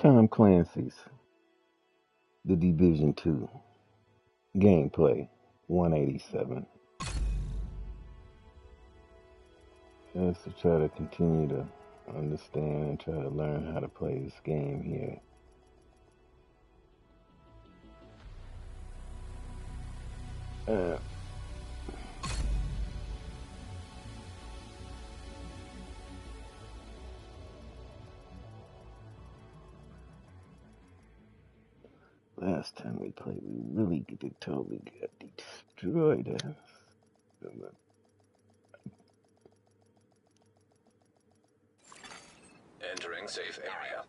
Tom Clancy's The Division 2 gameplay 187. As to try to continue to understand and try to learn how to play this game here. Uh, Last time we played, we really totally got destroyed. Entering safe area.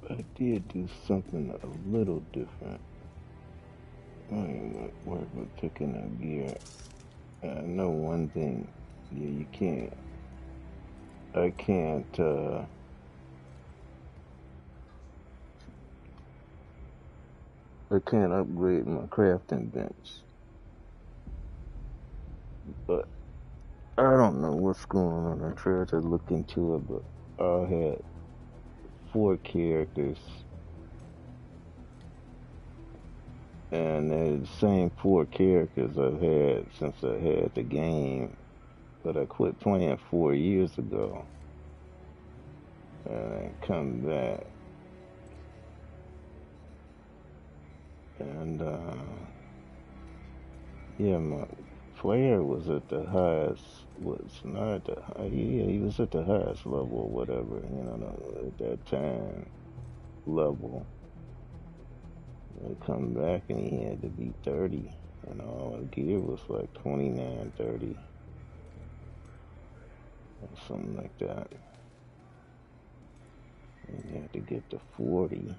I did do something a little different. I didn't work with picking up gear. I know one thing. Yeah, you can't. I can't. I can't upgrade my crafting bench. But I don't know what's going on. I tried to look into it, but I had 4 characters, and they're the same 4 characters I've had since I had the game. But I quit playing 4 years ago, and I come back, and yeah, my player was at the highest. Was not at the high. Yeah, he was at the highest level, or whatever. At that time level. I come back and he had to be 30, and all the gear was like 29, 30, or something like that. And you had to get to 40,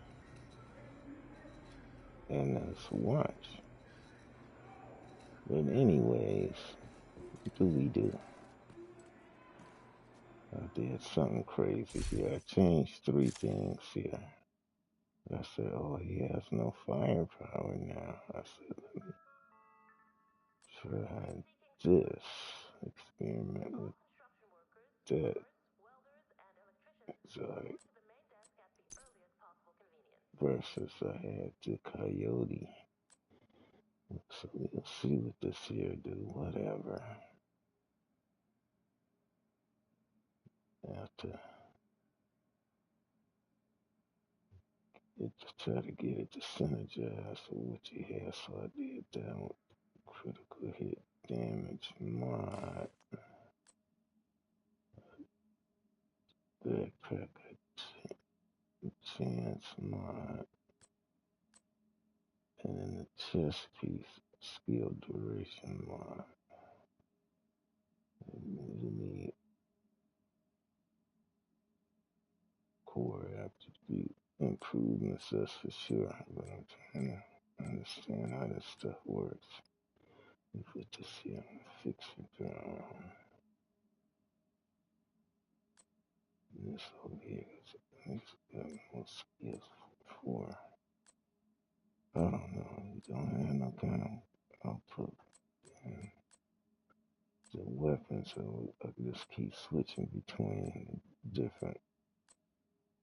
and that's watch. But anyways, what do we do? I did something crazy here. I changed 3 things here. I said, oh, he has no firepower now. I said, let me try this. Experiment with that. Exotic versus I had the coyote. So we'll see what this here do. Whatever. After it to try to get it to synergize with what you have. So I did that with critical hit damage mod. Backpack chance mod. And then the chest piece skill duration mod. You need core aptitude improvements, that's for sure. But I'm trying to understand how this stuff works. We put this here and fix it. This over here is more skills for. I don't know. You don't have no kind of output. And the weapon, so I just keep switching between different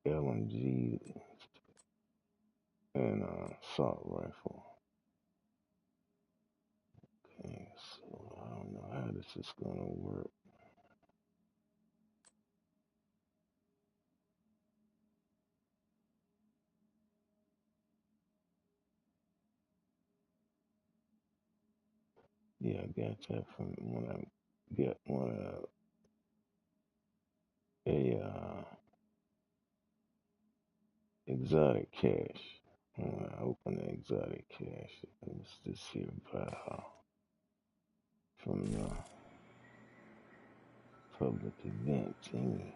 LMG and assault rifle. Okay, so I don't know how this is gonna work. Yeah, I got that from when I got a exotic cache. When I open the exotic cache, it's this here vial from the public event thingy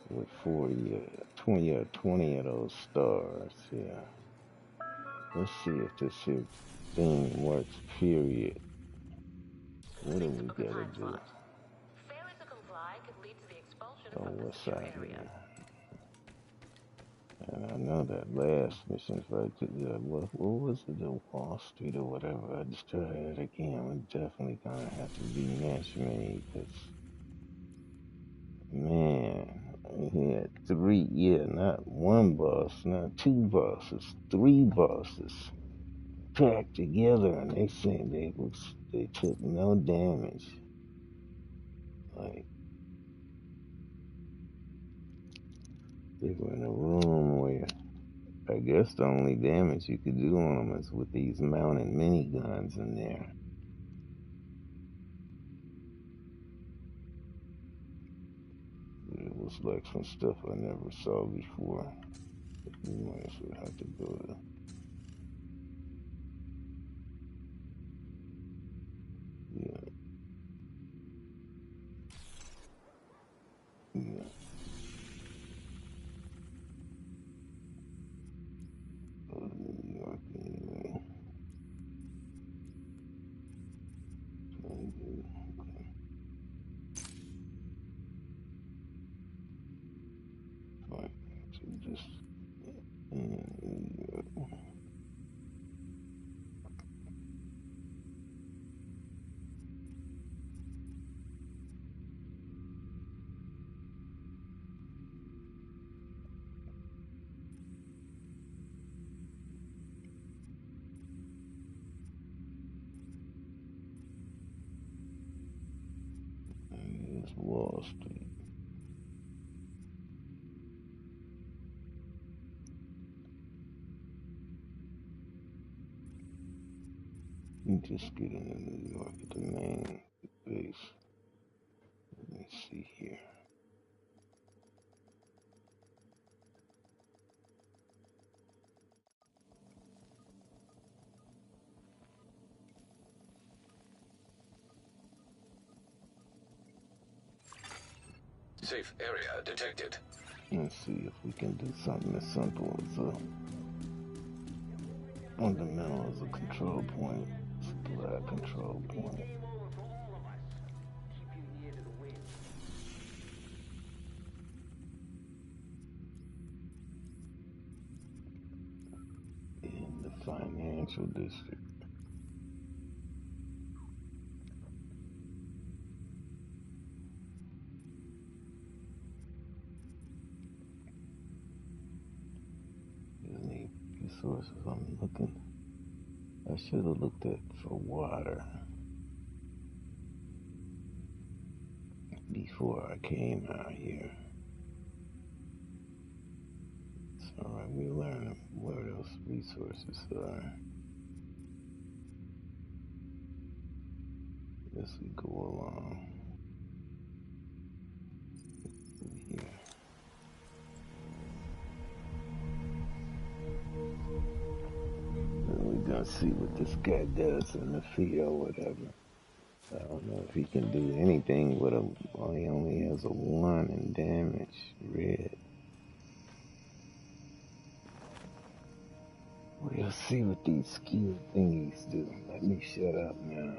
with 40 20 of those stars. Yeah. Let's see if this here thing works, period. What do we gotta do? Oh, what's out here? And I know that last mission, if I could, what was it, the Wall Street or whatever? I just tried it again. I'm definitely gonna have to rematch me, because, man, he had three, yeah, not one boss, not two bosses, three bosses packed together, and they said they took no damage. Like, they were in a room where I guess the only damage you could do on them is with these mounted miniguns in there. It was like some stuff I never saw before. We might as well have to go to, yeah, yeah. Go to New York anyway. Okay. Fine. So just New York. Here's Wall Street. You just get into New York at the main base. Let me see here. Safe area detected. Let's see if we can do something as simple as fundamentals of control point, supply control point. In the financial district. Any resources I'm looking. I should have looked at for water before I came out here. It's alright, we learn where those resources are as we go along. Here. And we're gonna see what this guy does in the field or whatever. I don't know if he can do anything with him. Well, he only has a 1 in damage. Red. We'll see what these skill thingies do. Let me shut up now.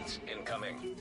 Threats incoming.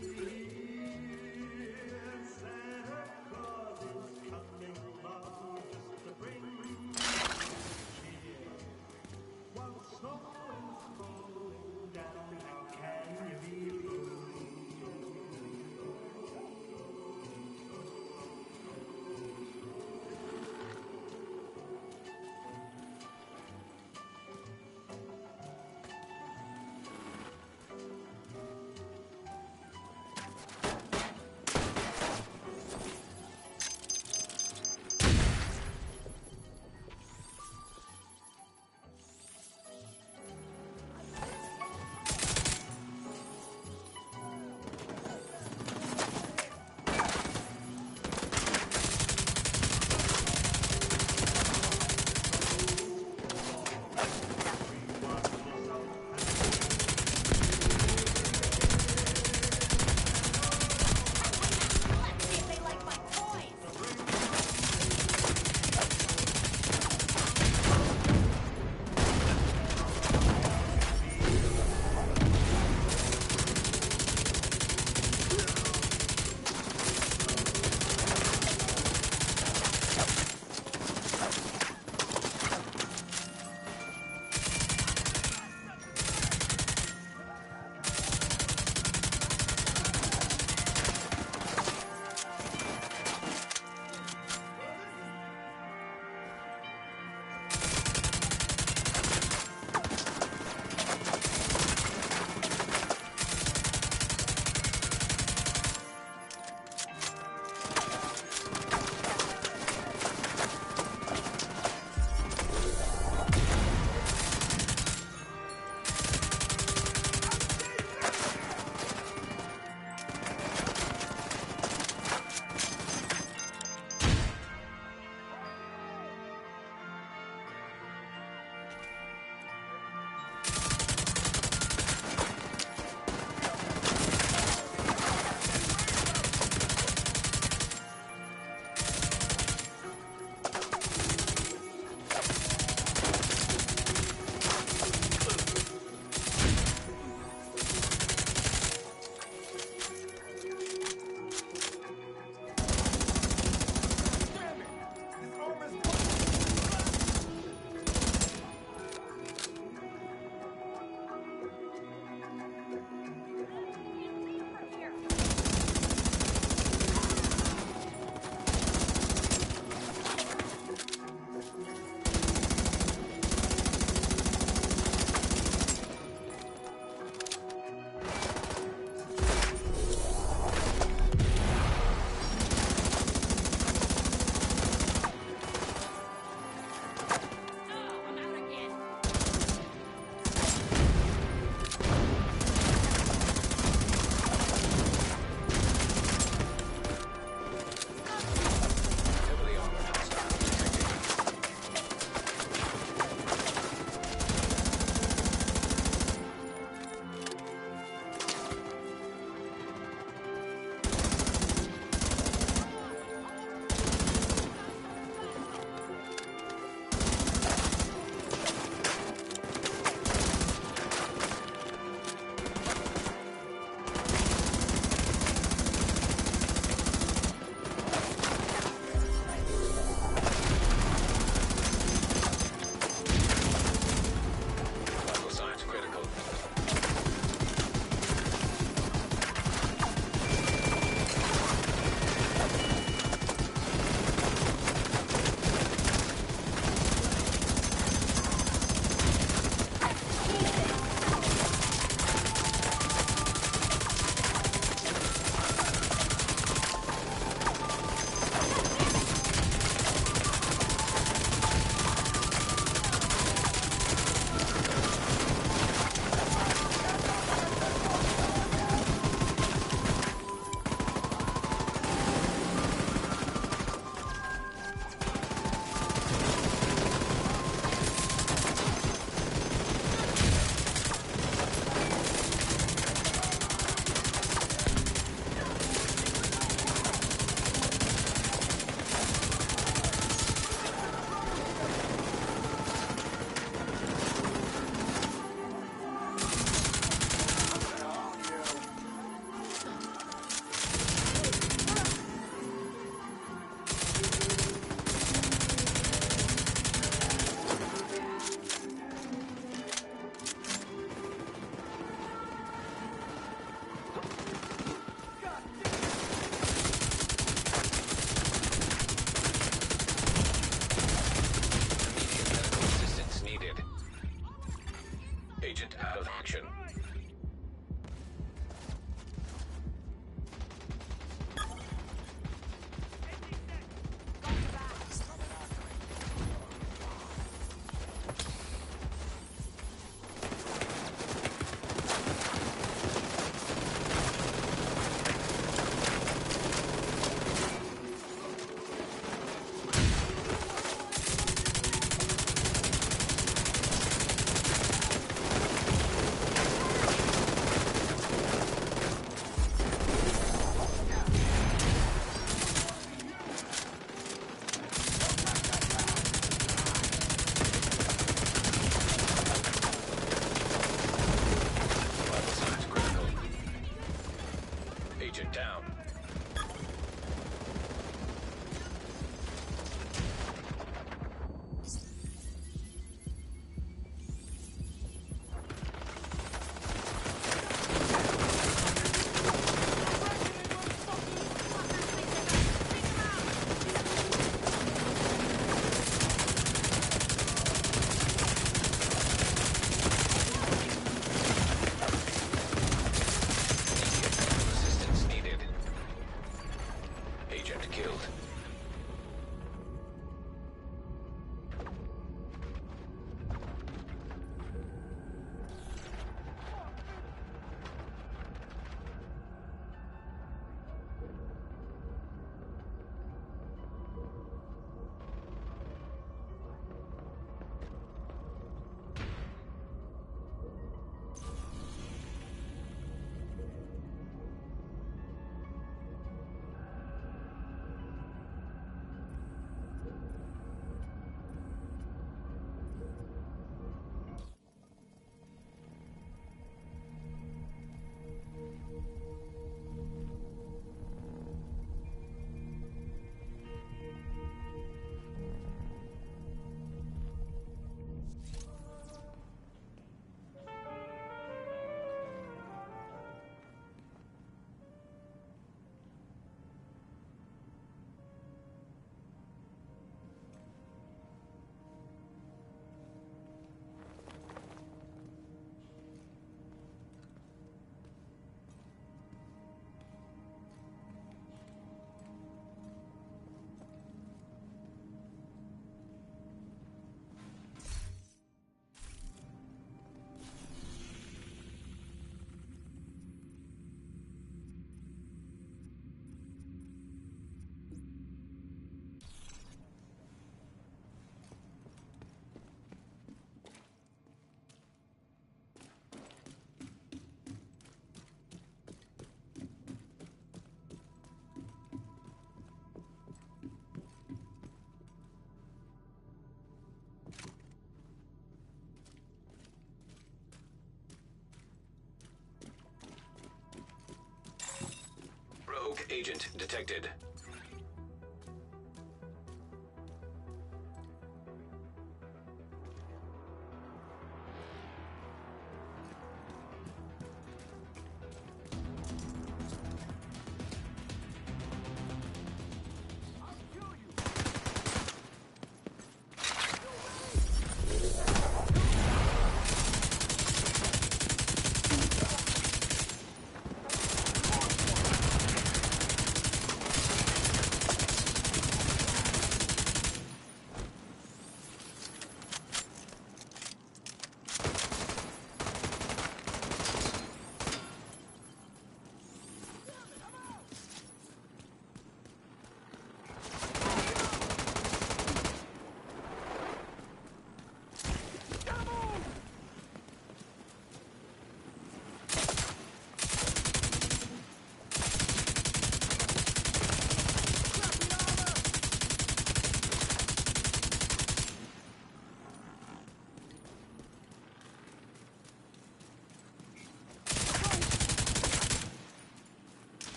Agent down. Assistance needed. Agent killed. Rogue agent detected.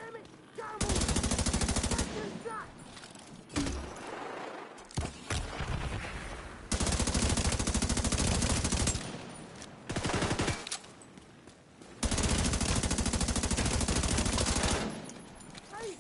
Damn it! Gotta move! Back to the shot! Hey!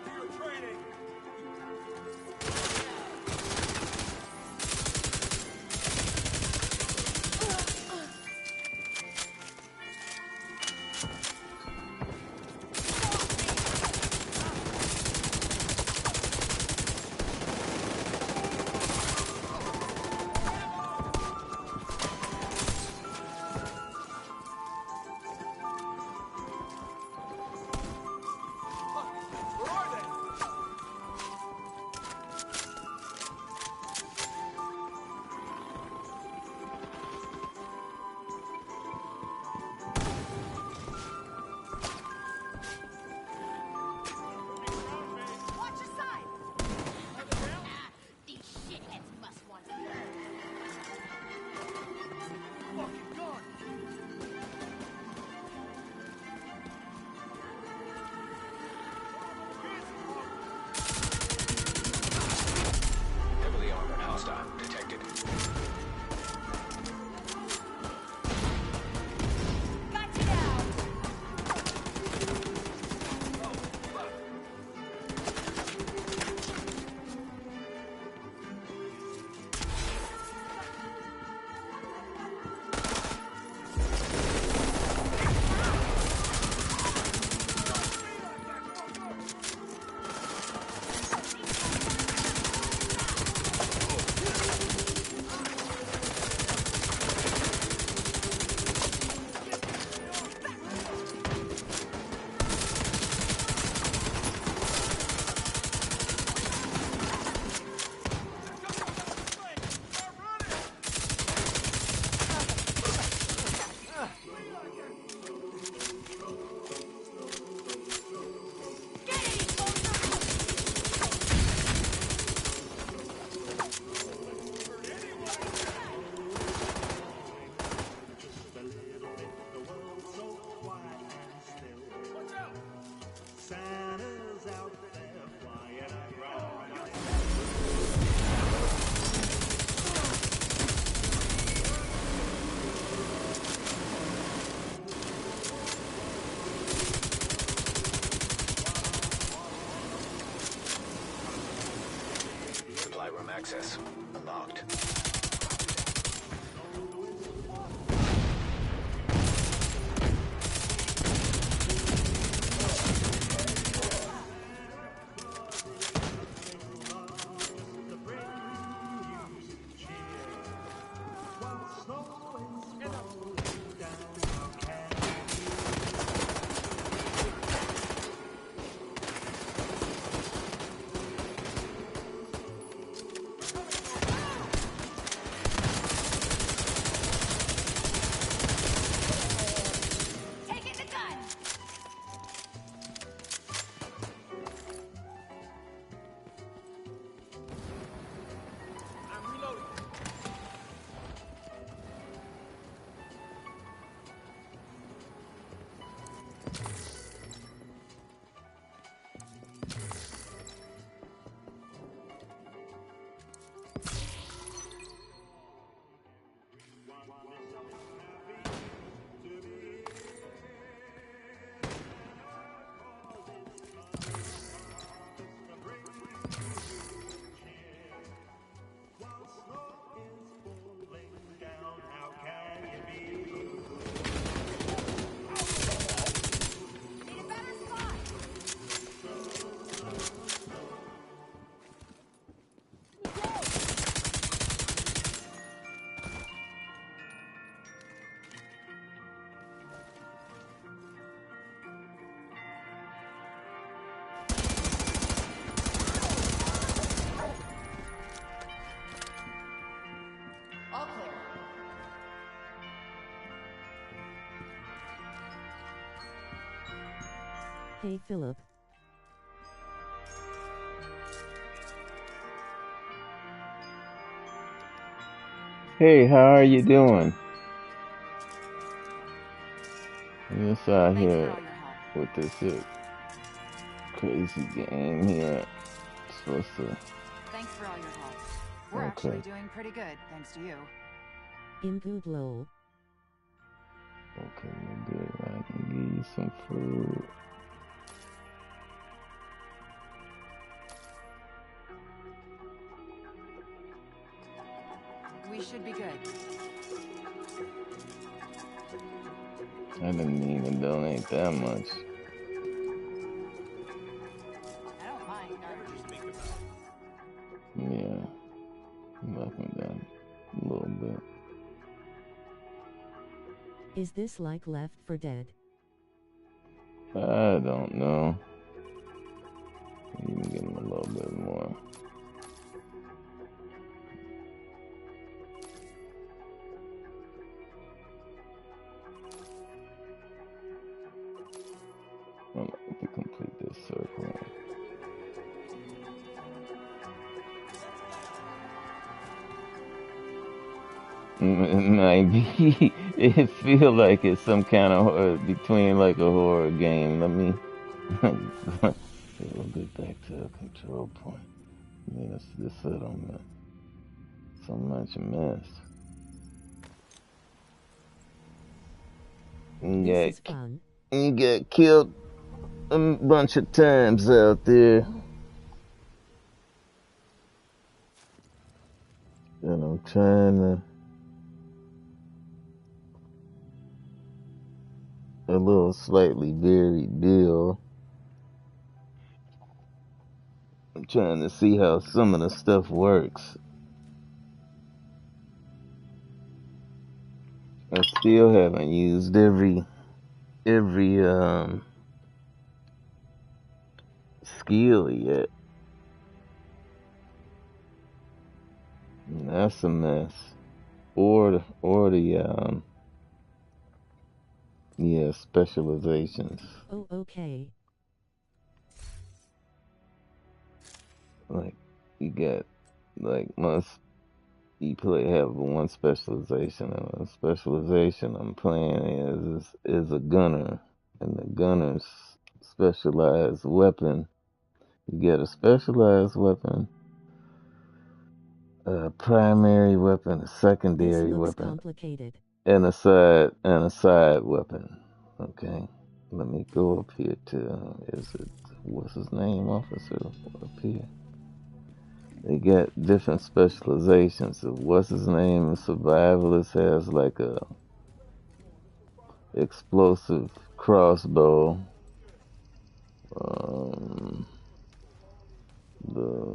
back to your training. Where are they? Watch your side! These shitheads must want to learn. Fucking gone. Heavily armored hostile detected. Got you now! Get it, soldier! Just a little bit, the world's so quiet and still. Watch out. Santa's out there flying around. Supply room access unlocked. To bring you cheer. While snow is falling down, how can you Taking the gun! I'm reloading. While snow is falling down, how can you be? Need a better spot! All clear. Hey Philip, Hey, how are you doing? Yes, out Thanks for here all your help. with this crazy game here. Supposed to. Thanks for all your help. We're actually Okay. doing pretty good, thanks to you. input low. Okay, maybe I can give you some food. we should be good. I didn't mean to donate that much. I don't mind. Whatever you speak about. Yeah, knocking down a little bit. Is this like Left 4 Dead? I don't know. You can give him a little bit more. I'd like to complete this circle. It might be. It feel like it's some kind of between like a horror game. Let me. We'll get back to the control point. I mean, it's this settlement. So much mess. This is fun. You got killed a bunch of times out there. And I'm trying to a little slightly varied deal. I'm trying to see how some of the stuff works. I still haven't used every skill yet. And that's a mess. Or the yeah, specializations. Oh, okay. Like you got like you have one specialization, and the specialization I'm playing is a gunner, and the gunner's specialized weapon. You get a specialized weapon, a primary weapon, a This secondary looks weapon, complicated. and a side weapon. Okay, let me go up here to what's his name, officer up here. They got different specializations. So what's his name? A survivalist has like a explosive crossbow. The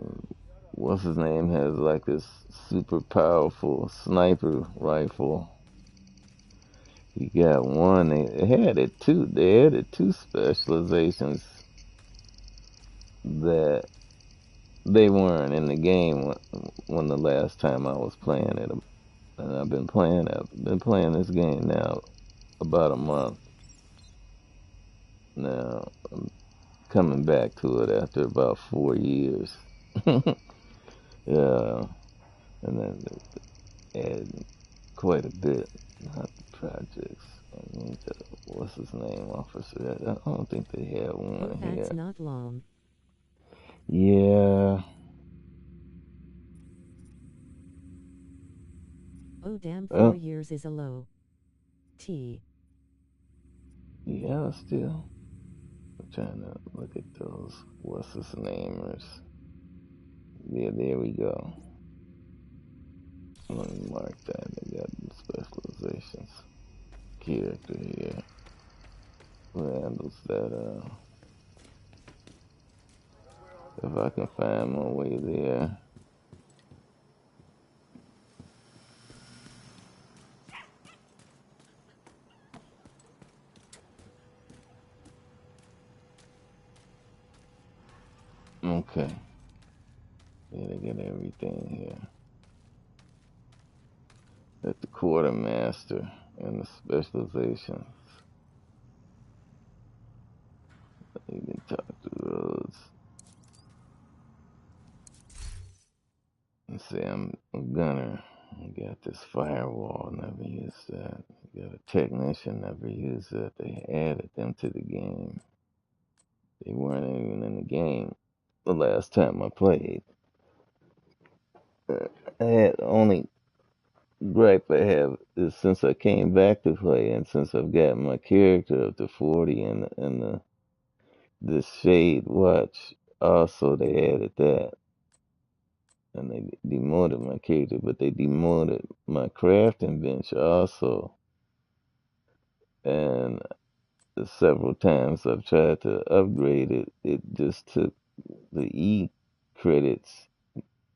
what's his name has like this super powerful sniper rifle. He got one. They had it two. They added two specializations that they weren't in the game when the last time I was playing it. And I've been playing this game now about a month. Now I'm coming back to it after about 4 years. Yeah, and then add quite a bit. Not the projects. I need what's his name, officer? I don't think they have Oh, one that's here. not long. Yeah. Oh, damn, 4 Well, years is a low. T. yeah, still. I'm trying to look at those. What's his namers? Yeah, there we go. Let me mark that. They got the specializations. Character here. Who handles that? If I can find my way there. Okay. Yeah, they got everything here. At the quartermaster and the specializations. You can talk to those and say I'm a gunner. I got this firewall, never used that. I got a technician, never used that. They added them to the game. They weren't even in the game the last time I played. I had only gripe I have is since I came back to play and since I've got my character up to 40 and the shade watch also they added that. and they demoted my character, but they demoted my crafting bench also. And several times I've tried to upgrade it. It just took the E credits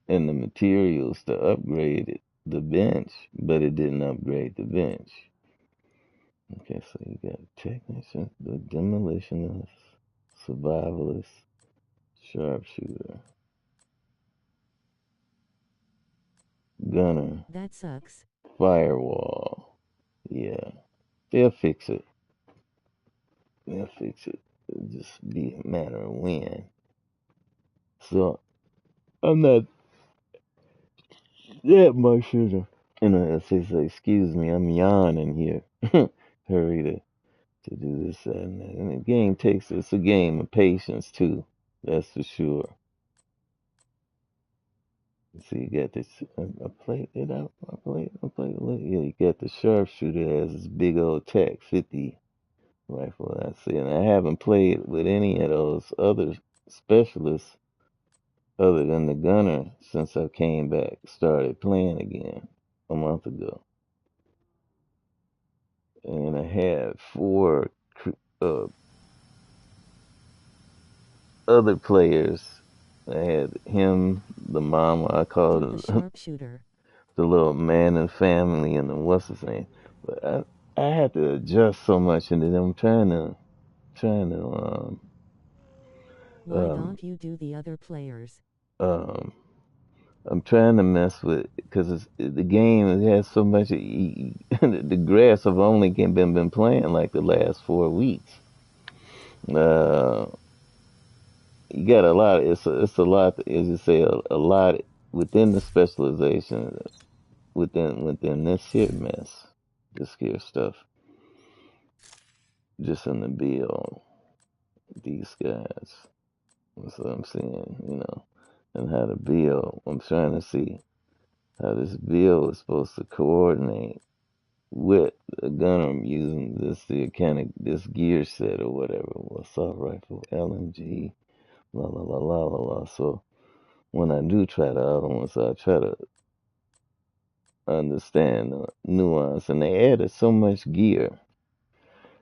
and the materials to upgrade it, the bench, but it didn't upgrade the bench. Okay, so you got technician, the demolitionist, survivalist, sharpshooter, gunner, That sucks. firewall. Yeah, they'll fix it. They'll fix it. It'll just be a matter of when. So I'm not that much of a, if they say, excuse me, I'm yawning here. Hurry to do this and that. And the game takes, it's a game of patience too. That's for sure. So you got this, I played it out, I played it, yeah, you got the sharpshooter that has this big old TAC 50 rifle, I see, and I haven't played with any of those other specialists other than the gunner since I came back, started playing again a month ago. And I had four uh, other players. I had him, the mama, I called The him sharpshooter. the little man in the family, and the what's his name. But I had to adjust so much, and then I'm trying to Why um don't you do the other players? um I'm trying to mess with because the game. It has so much. The grass. I've only been playing like the last 4 weeks. Uh, you got a lot. It's a lot. As you say, a lot within the specialization within this here mess. This here stuff. Just in the build. These guys. That's what I'm seeing. And how to build. I'm trying to see how this build is supposed to coordinate with a gun I'm using, this gear set or whatever, assault rifle, LMG, la la la la la la. So when I do try the other ones, I try to understand the nuance, and they added so much gear.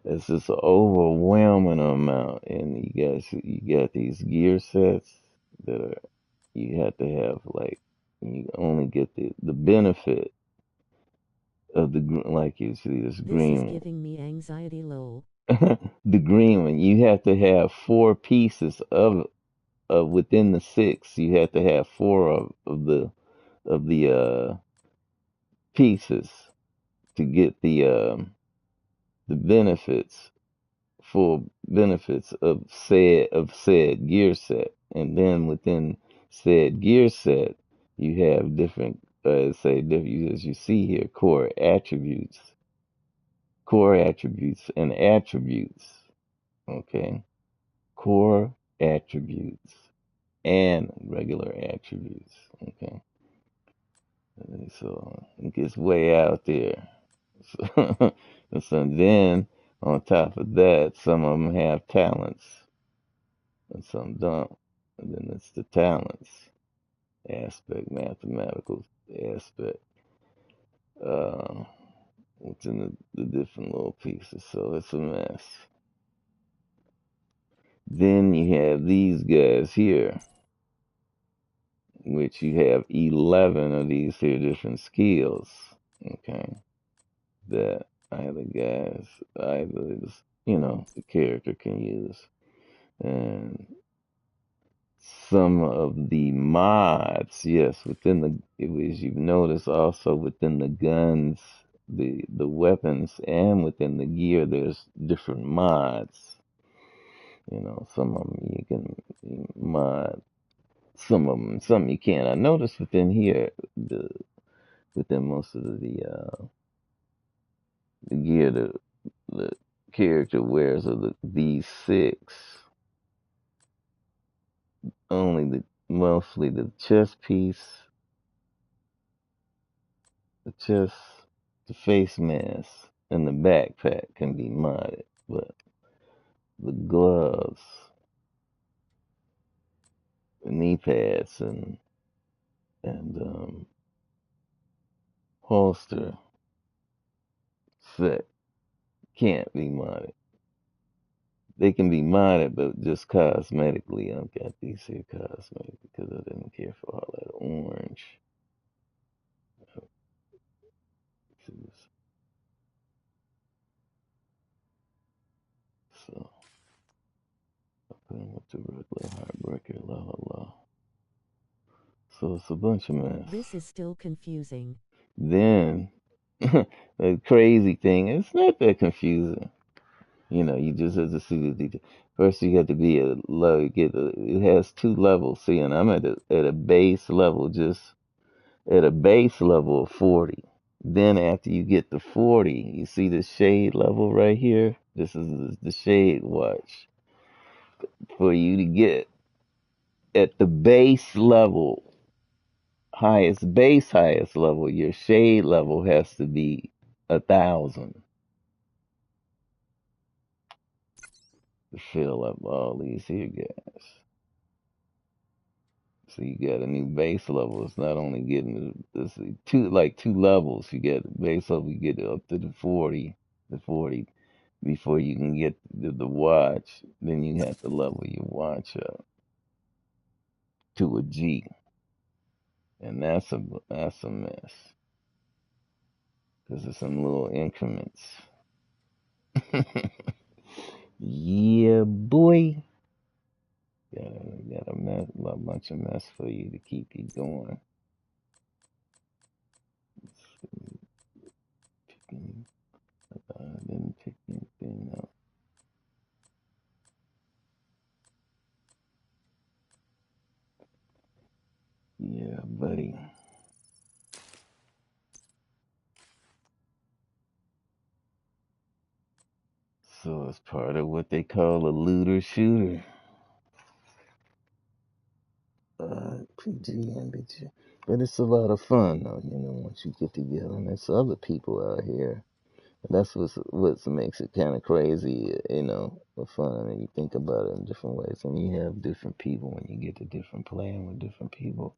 It's just an overwhelming amount, and you got these gear sets that are you have to have like you only get the benefit of like you see this This is green. giving me anxiety, lol. The green one, you have to have four pieces of within the six. You have to have four of the pieces to get the benefits, full benefits of said gear set. And then within said gear set, you have different as you see here, core attributes, and attributes. Okay, core attributes and regular attributes. Okay, and so it gets way out there. So, so then on top of that, some of them have talents and some don't. And then it's the talents aspect, mathematical aspect, uh, within the different little pieces. So it's a mess. Then you have these guys here, which you have 11 of these here different skills, okay, that either the character can use. And some of the mods, yes, as you've noticed also within the guns, the weapons, and within the gear, there's different mods. Some of them you can mod, some of them, some you can't. I noticed within here, within most of the gear the character wears are these six. Only mostly the chest piece, the chest, the face mask, and the backpack can be modded, but the gloves, the knee pads, and and holster set can't be modded. They can be modded, but just cosmetically. I've got these here cosmetic because I didn't care for all that orange. So I put them with the regular heartbreaker, la la la. So it's a bunch of mess. This is still confusing. Then the crazy thing, it's not that confusing. You just have to see the detail. First, you have to be a low. It has two levels. See, and I'm at a base level, just at a base level of 40. Then after you get to 40, you see the shade level right here. This is the shade watch. For you to get at the base level, highest level, your shade level has to be 1,000 to fill up all these here guys. So you got a new base level. It's not only getting this two levels. You get base level, you get up to the 40 before you can get the watch. Then you have to level your watch up to a G, and that's a mess because it's some little increments. Yeah, boy. Got a bunch of mess for you to keep you going. I didn't pick anything up. Yeah, buddy. So it's part of what they call a looter shooter. PG and BG. But it's a lot of fun though, once you get together and there's other people out here. That's what makes it kind of crazy, the fun. I mean, you think about it in different ways. When you have different people, when you get to different playing with different people,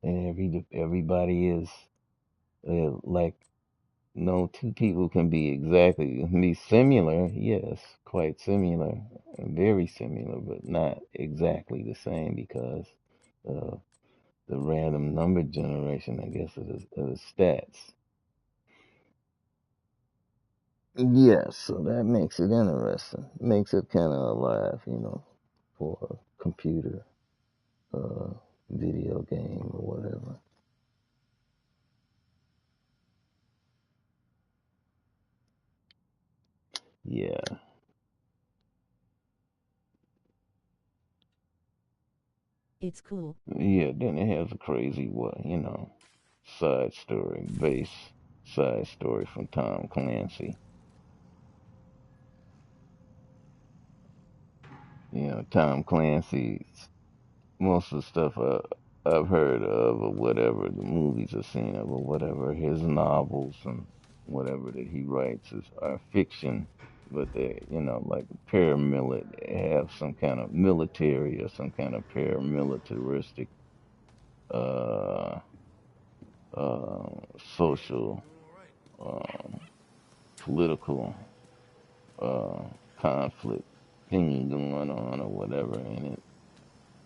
and everybody is like, no two people can be similar, yes, quite similar, very similar, but not exactly the same because uh, the random number generation, I guess, of the stats. Yes, so that makes it interesting. Makes it kind of alive, for a computer, uh, video game or whatever. Yeah, It's cool. yeah. Then it has a crazy side story, side story from Tom Clancy. Tom Clancy. Most of the stuff I've heard of or whatever, the movies I've seen of or whatever, his novels and whatever that he writes are fiction, but they, like paramilitary, have some kind of military or some kind of paramilitaristic, uh, social, um, political, uh, conflict thingy going on or whatever in it.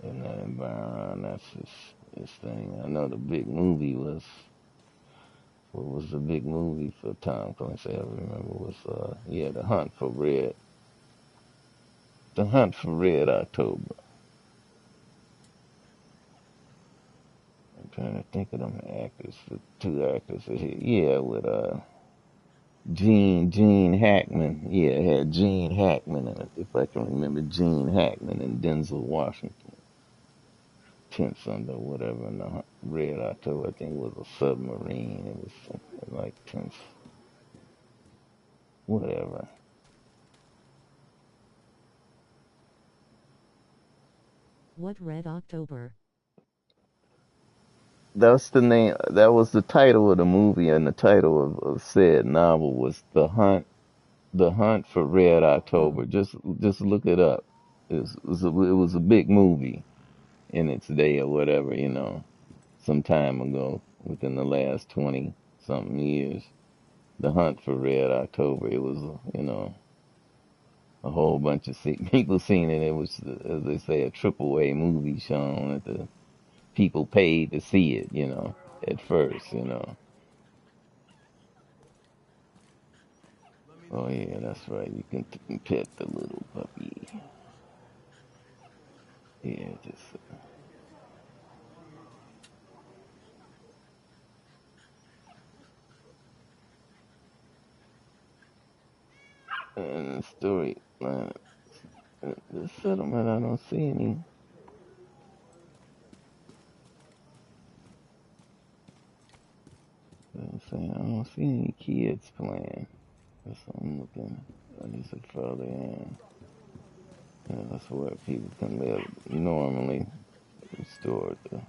In that environment, that's his thing. I know the big movie was, what was the big movie for Tom Clancy? I remember was The Hunt for Red October. I'm trying to think of them actors, the two actors that here. Yeah, with Gene Hackman. Yeah, it had Gene Hackman in it, if I can remember Gene Hackman and Denzel Washington. Tense under whatever in the Red October. I think it was a submarine. It was something like tense, whatever. What Red October? That's the name. That was the title of the movie, and the title of said novel was The Hunt for Red October. Oh, Just look it up. It was a big movie in its day or whatever. some time ago, within the last 20 something years. The hunt for Red October. It was, a whole bunch of people seen it. It was, as they say, a triple A movie shown that the people paid to see it, at first. Oh yeah, that's right. You can pet the little puppy. Yeah, just and the story. The settlement, I don't see any. I'm saying I don't see any kids playing. That's what I'm looking. I just said further in. Yeah, that's where people can live normally. Restore the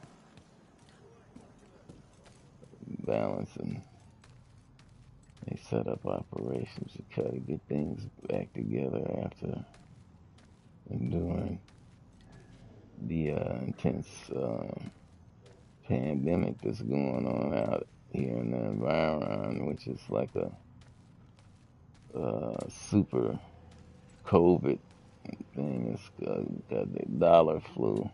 balance, and they set up operations to try to get things back together after enduring the intense pandemic that's going on out here in the environment, which is like a super COVID thing. It's got the dollar flu.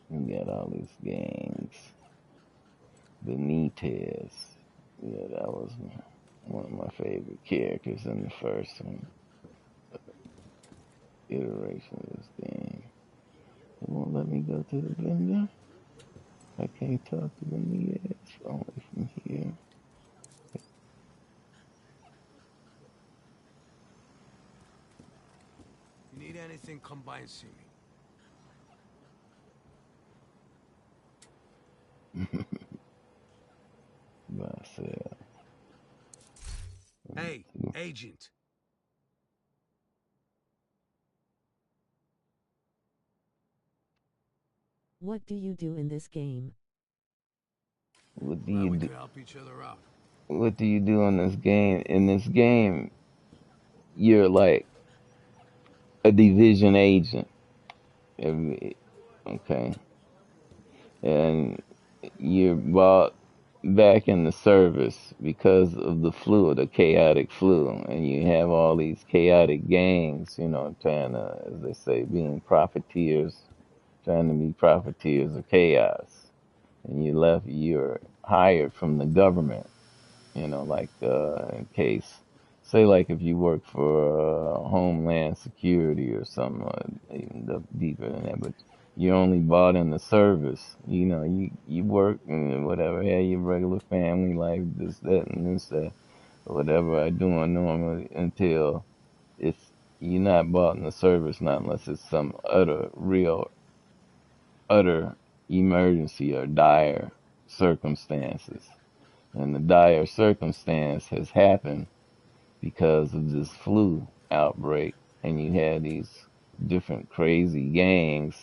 We got all these gangs. Benitez. Yeah, that was one of my favorite characters in the first one, iteration of this game. It won't let me go to the vendor. I can't talk to Benitez only from here. You need anything, come by and see me. Myself. Hey, agent. What do you do in this game? What do Well, you we do? could help each other out. What do you do in this game? In this game, you're like a division agent. Okay, and you're brought back in the service because of the flu, the chaotic flu, and you have all these chaotic gangs, trying to, as they say, being profiteers, trying to be profiteers of chaos. And you're hired from the government, like in case, say, like if you work for Homeland Security or something, even deeper than that, but you're only bought in the service. You work and whatever, have your regular family life, this, that, and this, that, or whatever I do normally until it's you're not bought in the service, not unless it's some utter emergency or dire circumstances. And the dire circumstance has happened because of this flu outbreak, and you had these different crazy gangs,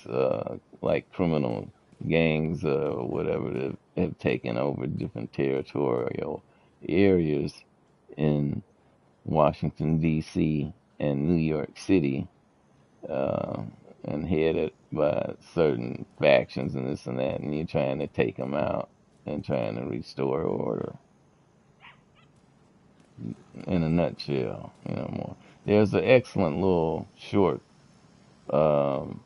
like criminal gangs or whatever, that have taken over different territorial areas in Washington, D.C. and New York City, uh, and headed by certain factions and this and that, and you're trying to take them out and trying to restore order. In a nutshell, more. There's an excellent little short um,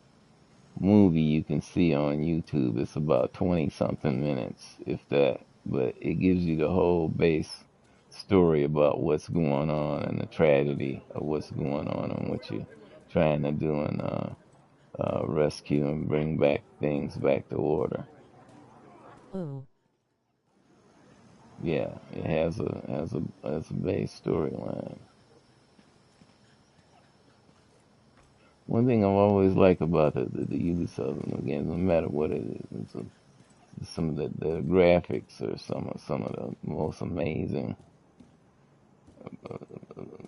movie you can see on YouTube. It's about 20 something minutes, if that, but it gives you the whole base story about what's going on and the tragedy of what's going on and what you're trying to do and rescue and bring back things back to order. Oh, Yeah, it has a base storyline. One thing I've always liked about the Ubisoft games, no matter what it is, some of the graphics are some of the most amazing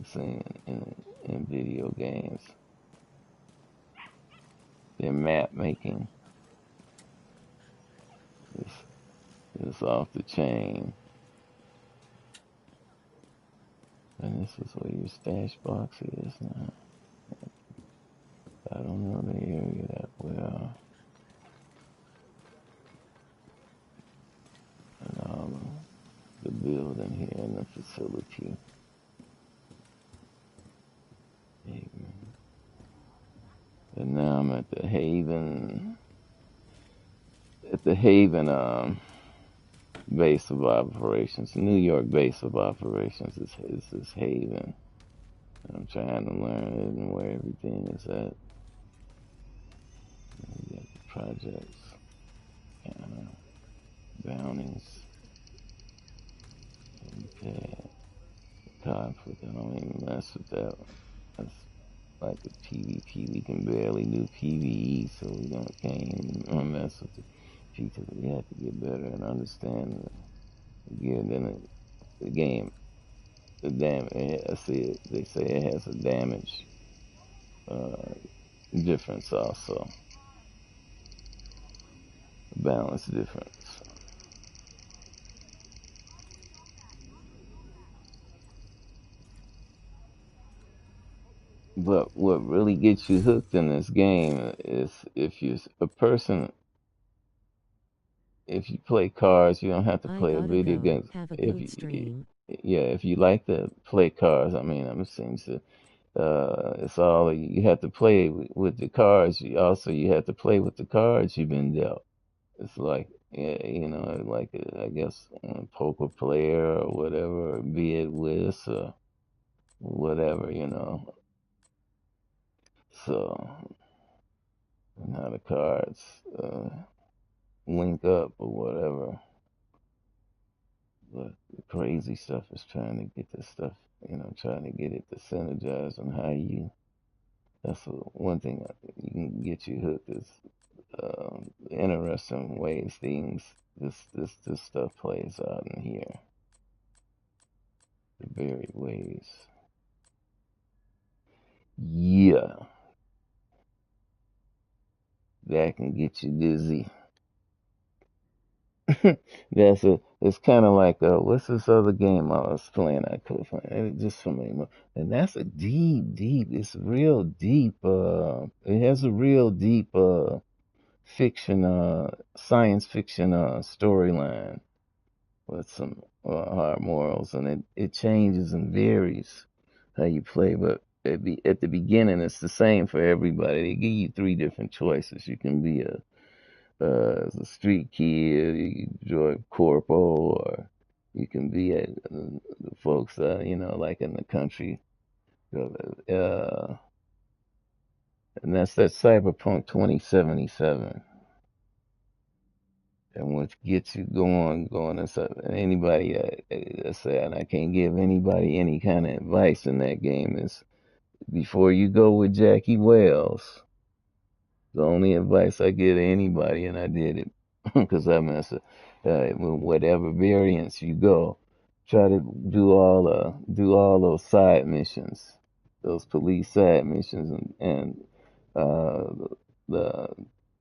seen in video games. Their map making is is off the chain. And this is where your stash box is now. I don't know the area that well. And the building here in the facility. Haven. And now I'm at the Haven. At the Haven base of operations. The New York base of operations is this Haven. And I'm trying to learn it and where everything is at. We got the projects, kind of bounties, and conflict. I don't even mess with that. That's like the PvP. We can barely do PvE, so we can't even mess with the features. We have to get better and understand the game. The damage. I see it. They say it has a damage difference also. Balance difference. But what really gets you hooked in this game is if you play cards, you don't have to I play a gotta video go. game. Have a If good you, stream. yeah, if you like to play cards, I mean, I'm seems to, it's all you have to play with the cards. You have to play with the cards you've been dealt. It's like, yeah, like I guess a poker player or whatever, or be it whist or whatever. So, and how the cards link up or whatever. But the crazy stuff is trying to get this stuff, trying to get it to synergize on how you. That's one thing you can get you hooked is interesting ways this stuff plays out in here. The varied ways. Yeah, that can get you dizzy. It's kind of like what's this other game I was playing? I could have played it just for me, and that's a deep. It's real deep. It has a real deep fiction, science fiction storyline with some hard morals, and it changes and varies how you play, but. At the beginning, it's the same for everybody. They give you three different choices. You can be as a street kid, you can join corporal, or you can be at the folks, like in the country. Uh, and that's that Cyberpunk 2077. And what gets you going, and stuff. And anybody, say, and I can't give anybody any kind of advice in that game is before you go with Jackie Wells. The only advice I give to anybody, and I did it because whatever variants you go, try to do all those side missions, those police side missions, and the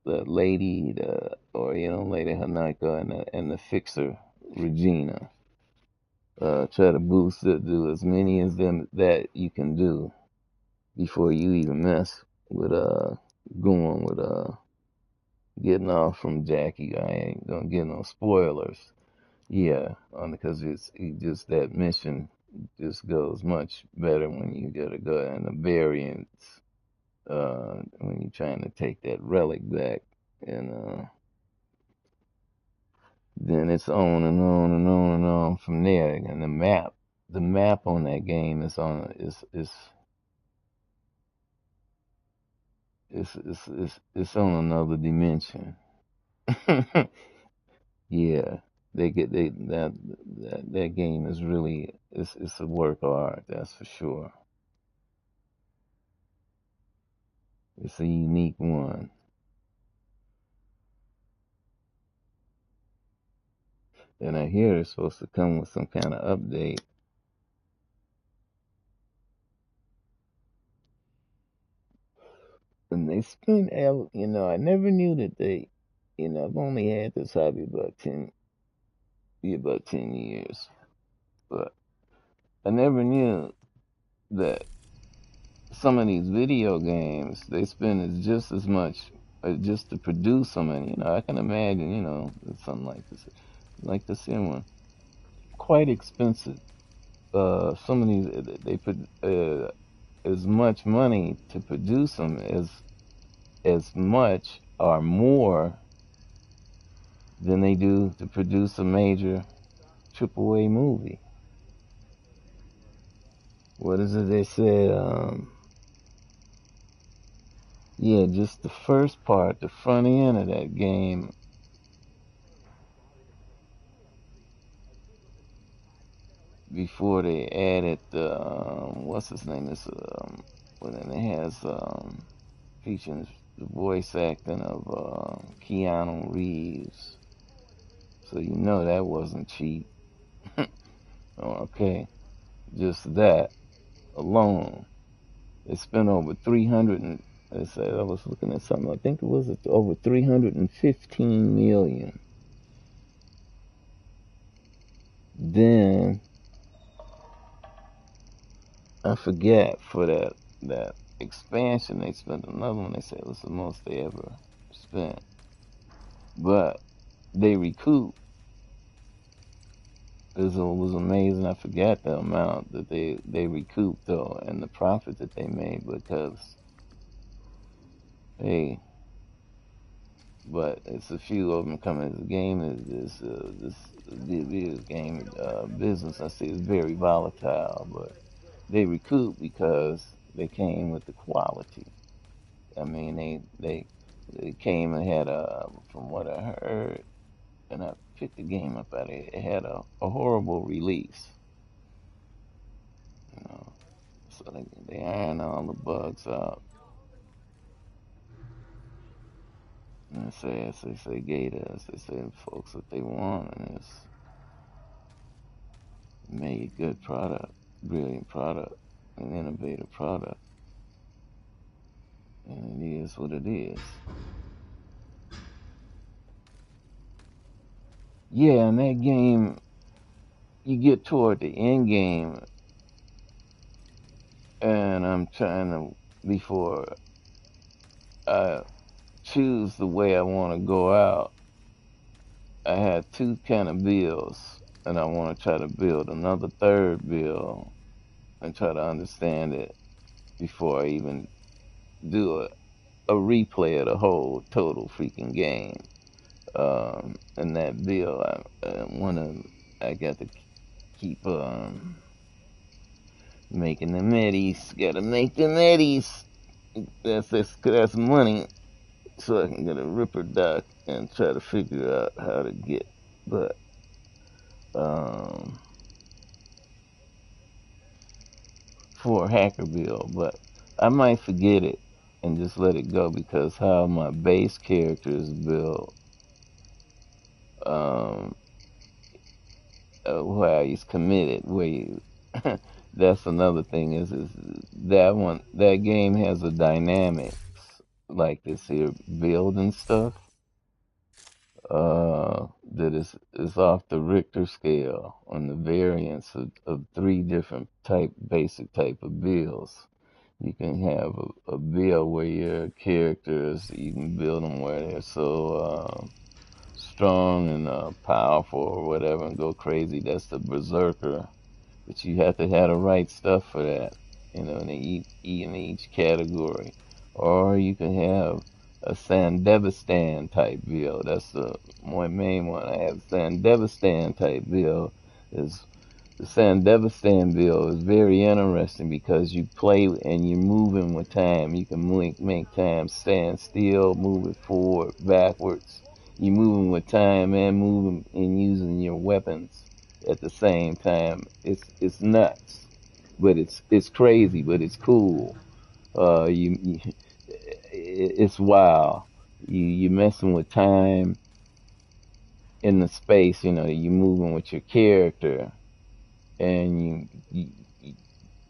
the lady, Lady Hanako and the fixer Regina. Try to do as many as them that you can do before you even mess with going with getting off from Jackie. I ain't gonna get no spoilers. Yeah, because just that mission just goes much better when you gotta go and the variants when you're trying to take that relic back, and then it's on and on and on and on from there. And the map on that game it's on another dimension. Yeah, that game is really it's a work of art, that's for sure. It's a unique one. And I hear it's supposed to come with some kind of update. And they spend, I never knew that I've only had this hobby about 10 years, but I never knew that some of these video games, they spend just as much just to produce them, and I can imagine, something like this here one, quite expensive. Some of these they put as much money to produce them as much or more than they do to produce a major AAA movie. What is it they said? Yeah, just the first part, the front end of that game, before they added what's his name? It's well, then it has featuring the voice acting of Keanu Reeves. So that wasn't cheap. Okay, just that alone, they spent over 300 and they said, I was looking at something, I think it was over 315 million. Then I forget, for that expansion they spent another one. They said it was the most they ever spent, but they recouped. It was amazing. I forgot the amount that they recouped though, and the profit that they made, because hey, but it's a few of them coming. The game is this video game business, I see, is very volatile, but they recoup because they came with the quality. I mean, they came and had from what I heard, and I picked the game up out of it. It had a horrible release, so they ironed all the bugs out. And they say gave us, they say folks what they want, and it's made a good product, brilliant product, an innovative product, and it is what it is. Yeah, and that game, you get toward the end game, and I'm trying to, before I choose the way I want to go out, I had two kind of builds, and I want to try to build another third build and try to understand it before I even do a replay of the whole total freaking game. And that build, I got to keep making the eddies. Gotta make them eddies. That's money. So I can get a Ripper Doc and try to figure out how to get, but for a hacker build, but I might forget it and just let it go, because how my base character is built, how he's committed, that's another thing, is that game has a dynamics like this here build and stuff, that is off the Richter scale on the variance of three different basic type of builds. You can have a build where your characters, you can build them where they're so strong and powerful or whatever, and go crazy. That's the berserker. But you have to have the right stuff for that, in each category. Or you can have a Sandevistan type build. That's the main one. I have Sandevistan type build. The Sandevistan build is very interesting because you play and you're moving with time. You can make time stand still, move it forward, backwards. You're moving with time and moving and using your weapons at the same time. It's nuts, but it's crazy, but it's cool. It's wild. You're messing with time in the space. You're moving with your character, and you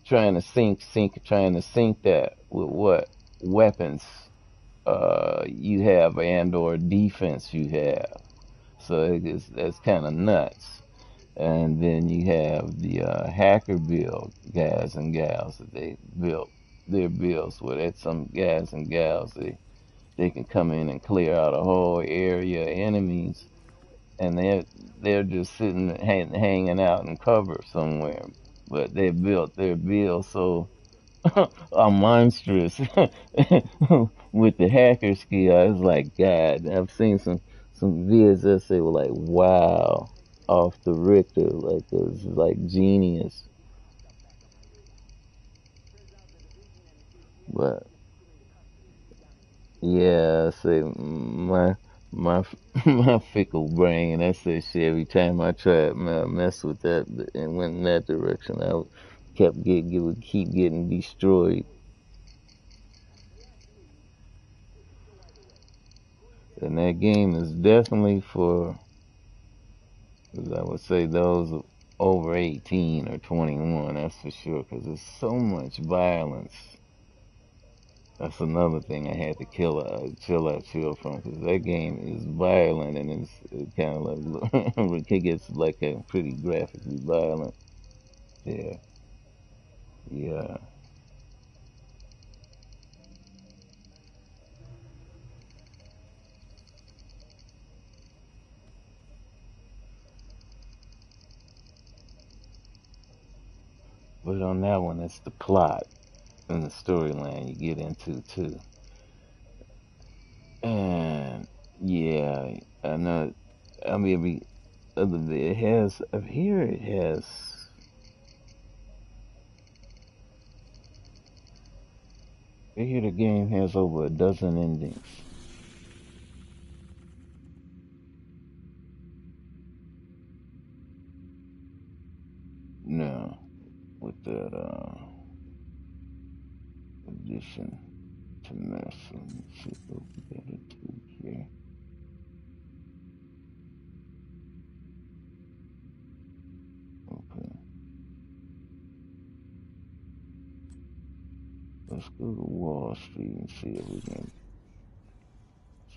trying to sync that with what weapons you have and/or defense you have. So that's kind of nuts. And then you have the hacker build guys and gals that they built their bills where there's some guys and gals they can come in and clear out a whole area of enemies, and they're just sitting hanging out in cover somewhere, but they built their bill so are monstrous with the hacker skill. I was like, God, I've seen some vids that say were like, wow, off the Richter, like this is like genius. But yeah, I say my my fickle brain. I say shit every time I try to mess with that and went in that direction. Would keep getting destroyed. And that game is definitely for, I would say, those over 18 or 21, that's for sure, because there's so much violence. That's another thing I had to chill from, because that game is violent, and it kind of like, it gets like a pretty graphically violent. Yeah, yeah. But on that one, it's the plot and the storyline you get into too. And yeah, I know. I mean, every other bit it has. Up here, it has. Here, the game has over a dozen endings. Now, with that addition to mess, let me see what we gotta do here. Okay. Let's go to Wall Street and see if we can.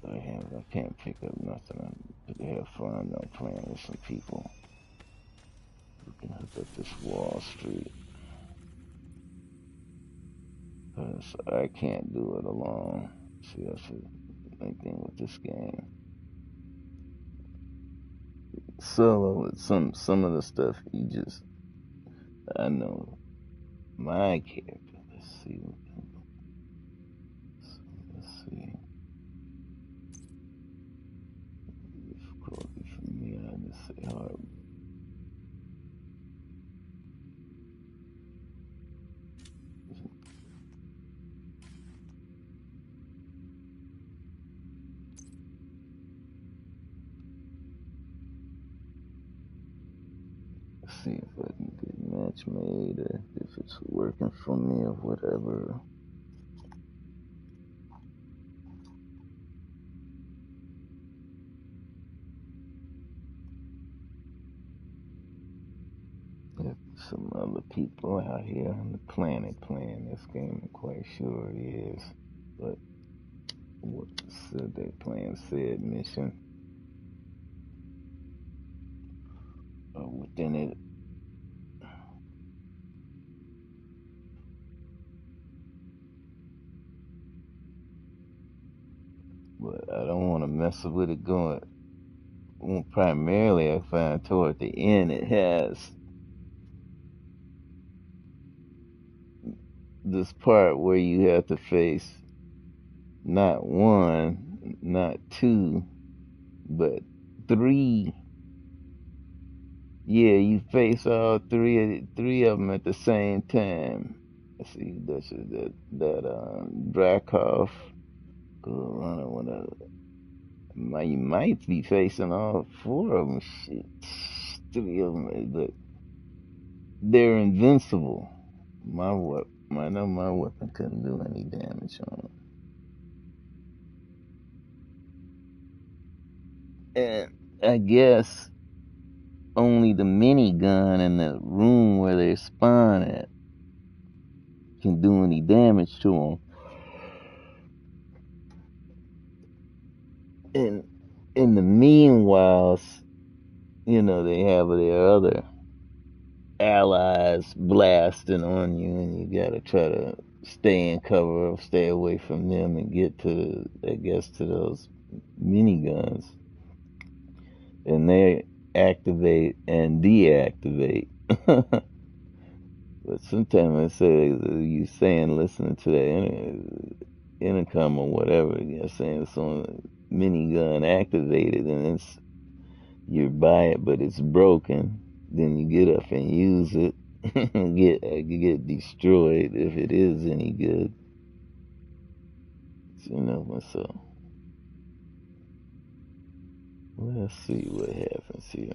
So I can't pick up nothing. I have fun though playing with some people. We can hook up this Wall Street. Cause I can't do it alone. See, that's the main thing with this game. Solo with some of the stuff I know my character. Let's see. Let's see. Difficulty for me. I just say hard. See if I can get a match made, or if it's working for me or whatever. If some other people out here on the planet playing this game, I'm quite sure it is. But what said they playing said mission within it. But I don't want to mess with it going. Well, primarily, I find toward the end it has this part where you have to face not one, not two, but three. Yeah, you face all three of them at the same time. Let's see, that Drakov. Go around with you might be facing all four of them. Shit, three of them, but they're invincible. I know my weapon couldn't do any damage on them. And I guess only the minigun in the room where they spawn at can do any damage to them. And in the meanwhile, they have their other allies blasting on you, and you gotta try to stay in cover or stay away from them and get to, I guess, to those miniguns, and they activate and deactivate. But sometimes I say you saying listening to the intercom or whatever, you're saying it's on minigun activated and it's you buy it but it's broken. Then you get up and use it, you get destroyed if it is any good. So let's see what happens here.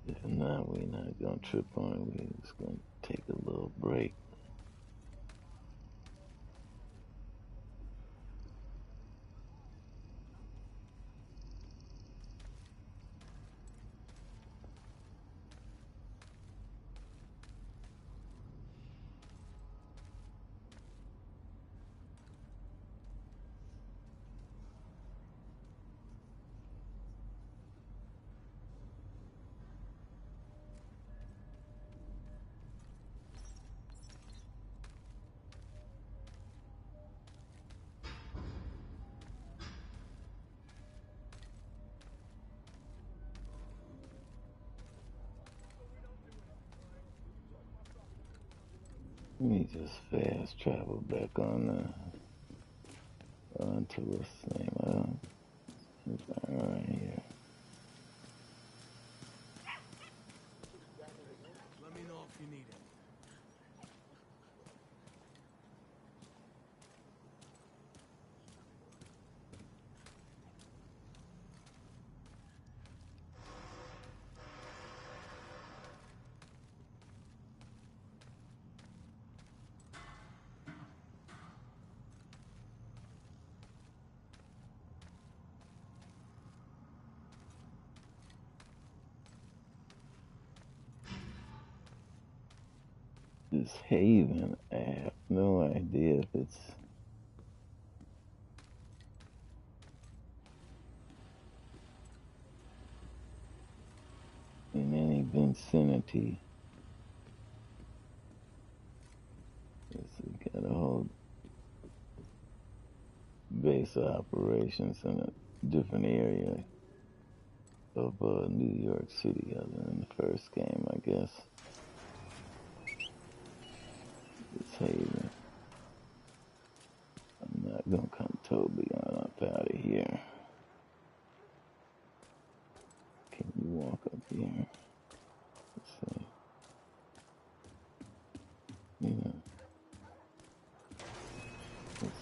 If not, we're not gonna trip on it. We're just gonna take a little break. Let me just fast travel back on onto what's the name right here. Let me know if you need it. This Haven, I have no idea if it's in any vicinity. We got a whole base of operations in a different area of New York City other than the first game, I guess. It's Haven. I'm not gonna come Toby on up out of here. Can you walk up here? Let's see. Yeah.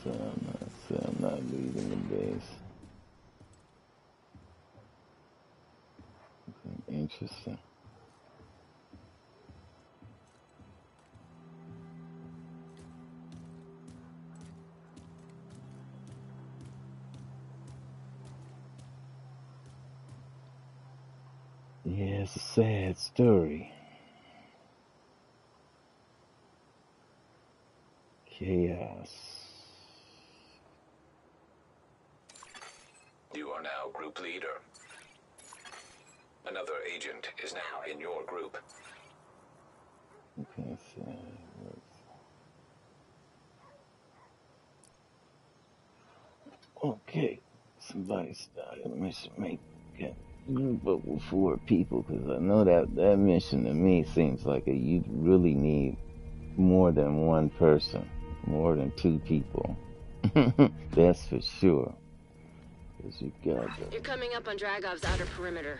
I'm not leaving the base. Okay, interesting. Yeah, it's a sad story. Chaos. You are now group leader. Another agent is now in your group. Okay, so it works. Okay, somebody started a mission. Make a group up with 4 people, because I know that mission to me seems like you really need more than one person, more than 2 people. That's for sure. You're coming up on Dragov's outer perimeter.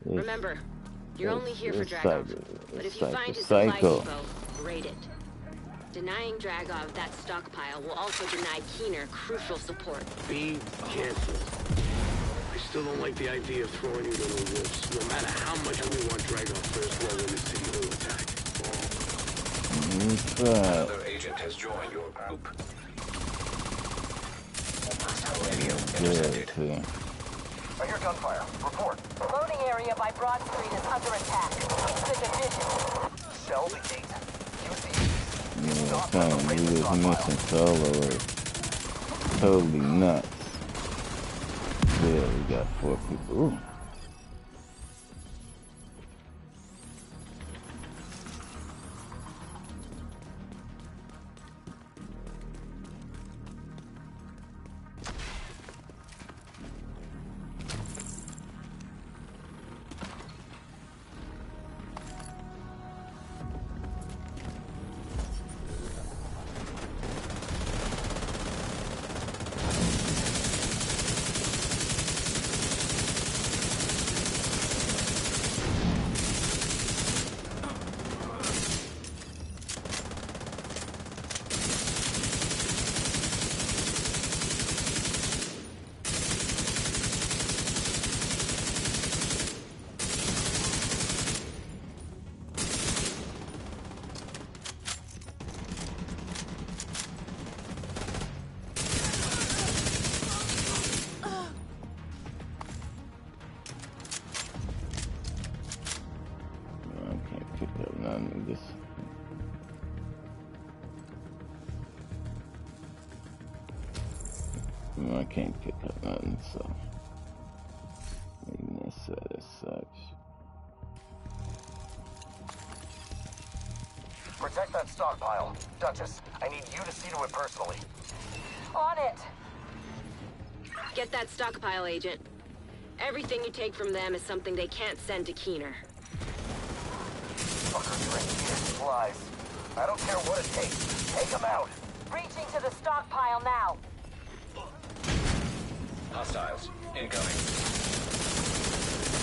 Remember, you're only here for Dragov. But if you find his supply depot, raid it. Denying Dragov that stockpile will also deny Keener crucial support. Be careful. I still don't like the idea of throwing you to the wolves, no matter how much we want Dragov first role in the city hall attack. Another agent has joined your group. Hostile radio intercepted. I hear gunfire. Report. Loading area by Broad Street is under attack. Keep the division. Sell the gate. Use the Yeah, I'm trying to do this mission solo is totally nuts. Yeah, we got 4 people. Ooh. me just. I can't pick up nothing, so maybe that's as such. Protect that stockpile. Duchess, I need you to see to it personally. On it. Get that stockpile, Agent. Everything you take from them is something they can't send to Keener. Fuckers are in need of supplies. I don't care what it takes. Take them out. Reaching to the stockpile now. Hostiles incoming.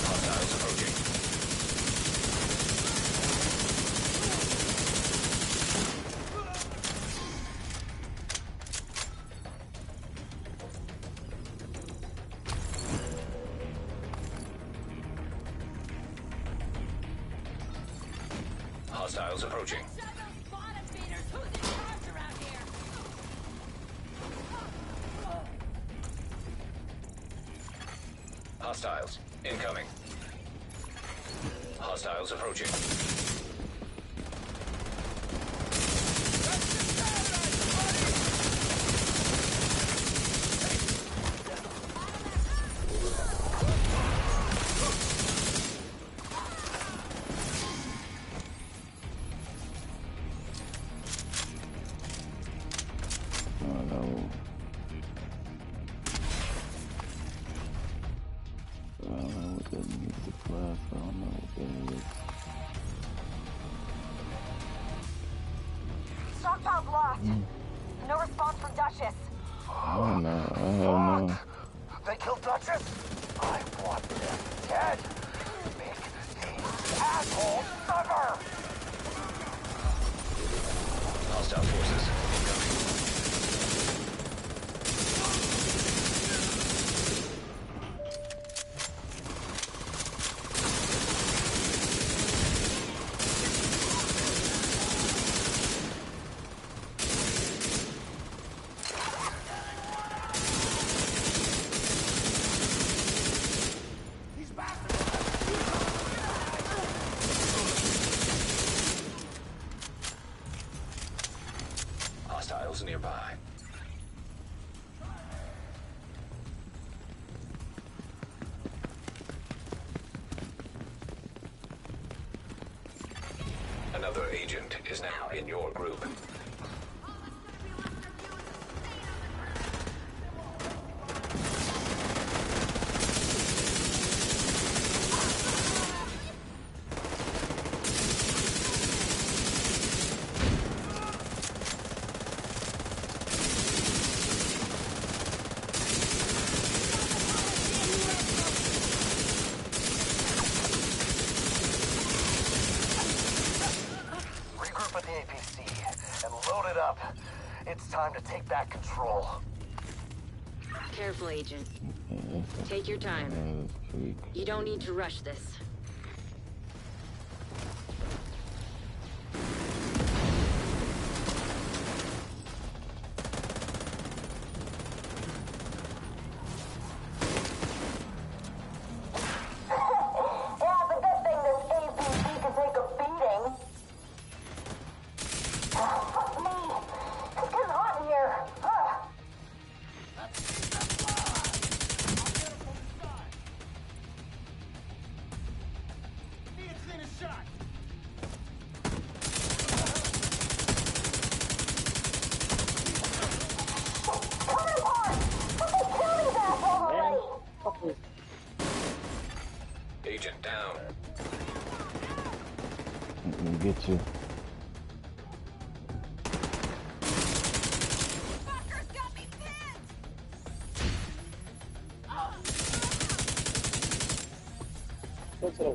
Hostiles approaching. Hostiles approaching. Hostiles incoming. Hostiles approaching. Stockpile's lost. No response from Duchess. Oh no, I have no. They killed Duchess? I want them dead. Make these assholes suffer. Hostile forces incoming. Hostiles nearby. Another agent is now in your group. Regroup at the APC and load it up. It's time to take back control. Careful, Agent. Take your time. You don't need to rush this. Yeah, it's a good thing this APC can take a beating. Fuck me. It's getting hot in here. Agent down. Let me get you.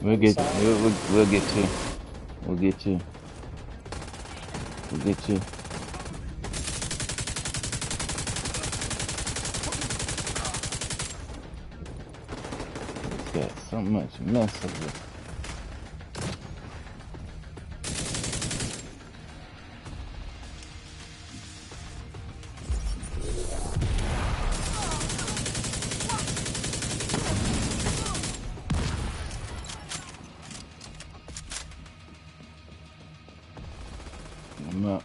We'll get you. We'll get you. We'll get you. We'll get you. It's got so much mess of it. I'm up.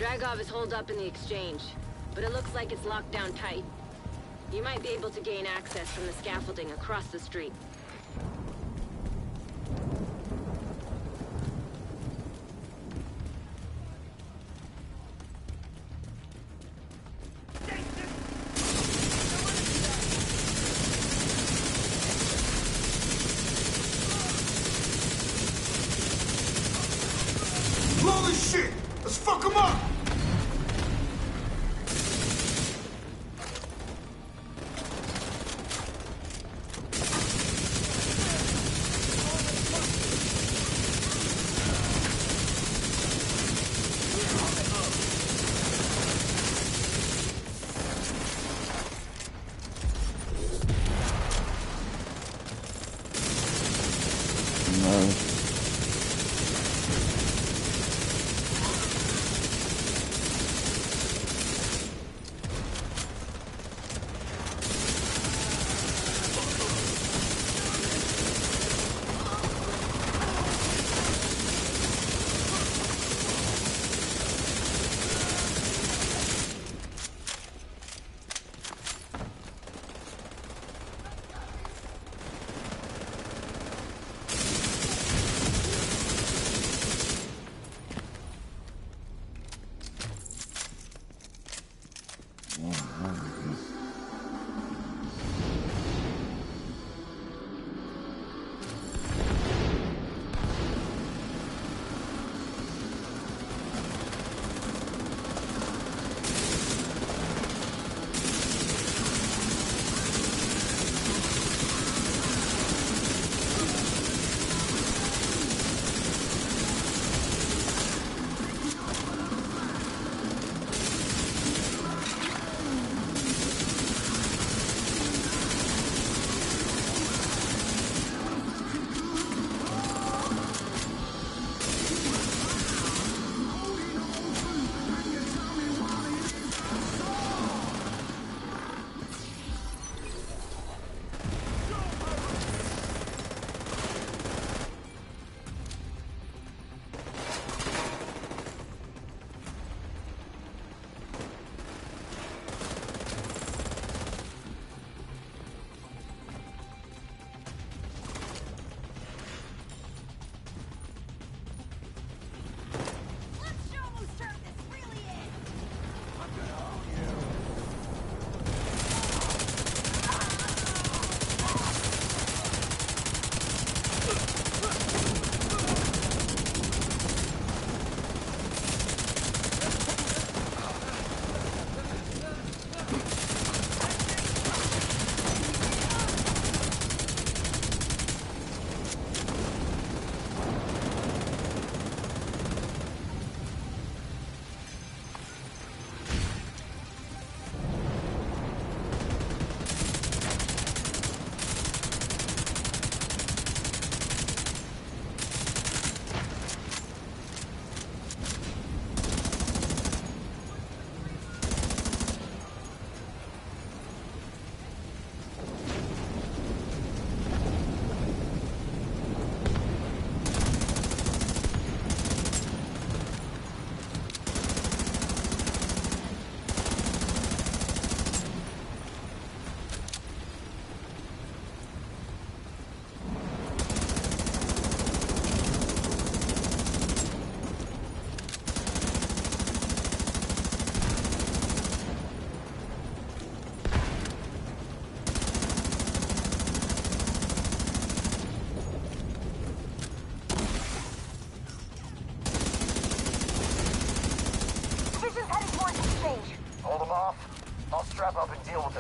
Dragov is holed up in the exchange, but it looks like it's locked down tight. You might be able to gain access from the scaffolding across the street. Blow this shit! Let's fuck him up!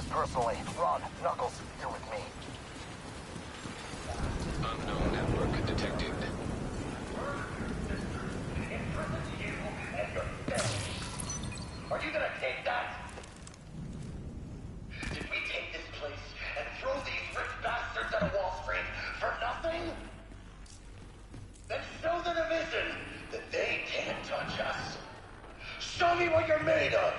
this personally. Ron, Knuckles, you're with me. Unknown network detected. Are you gonna take that? Did we take this place and throw these rich bastards out of Wall Street for nothing? Then show the division that they can't touch us. Show me what you're made of!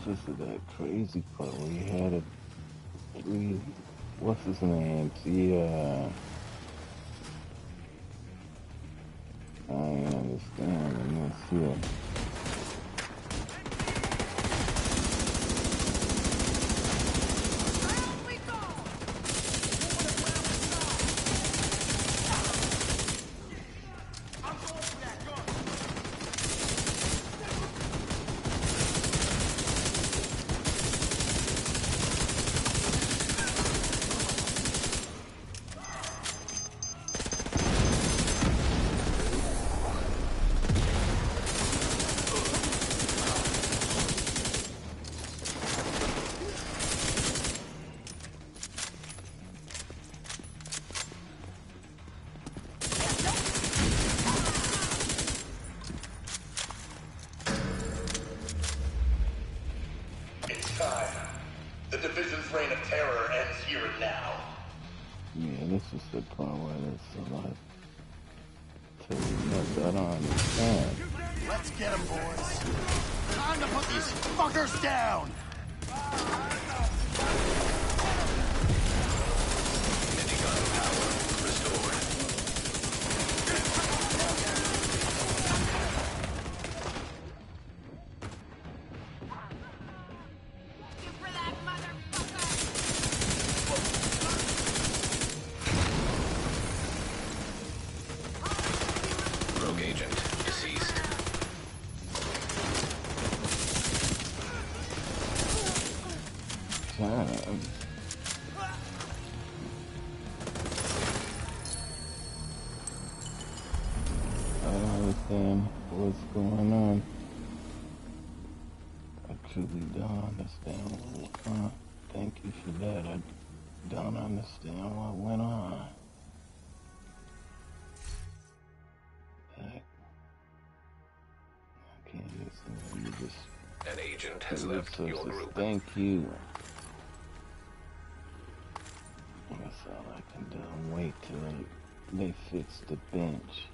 This is that crazy part where you had a three, what's his name? Yeah, I understand in this here. The Division's reign of terror ends here and now. Yeah, this is the part where there's a lot too much I don't understand. Let's get him, boys. Time to put these fuckers down! Minigun power restored. Rogue agent deceased. I don't understand what's going on. I truly don't understand what went on. Thank you for that. I don't understand what went on. I can't listen. You just An agent has left your group. Thank you. That's all I can do. Wait till they fix the bench.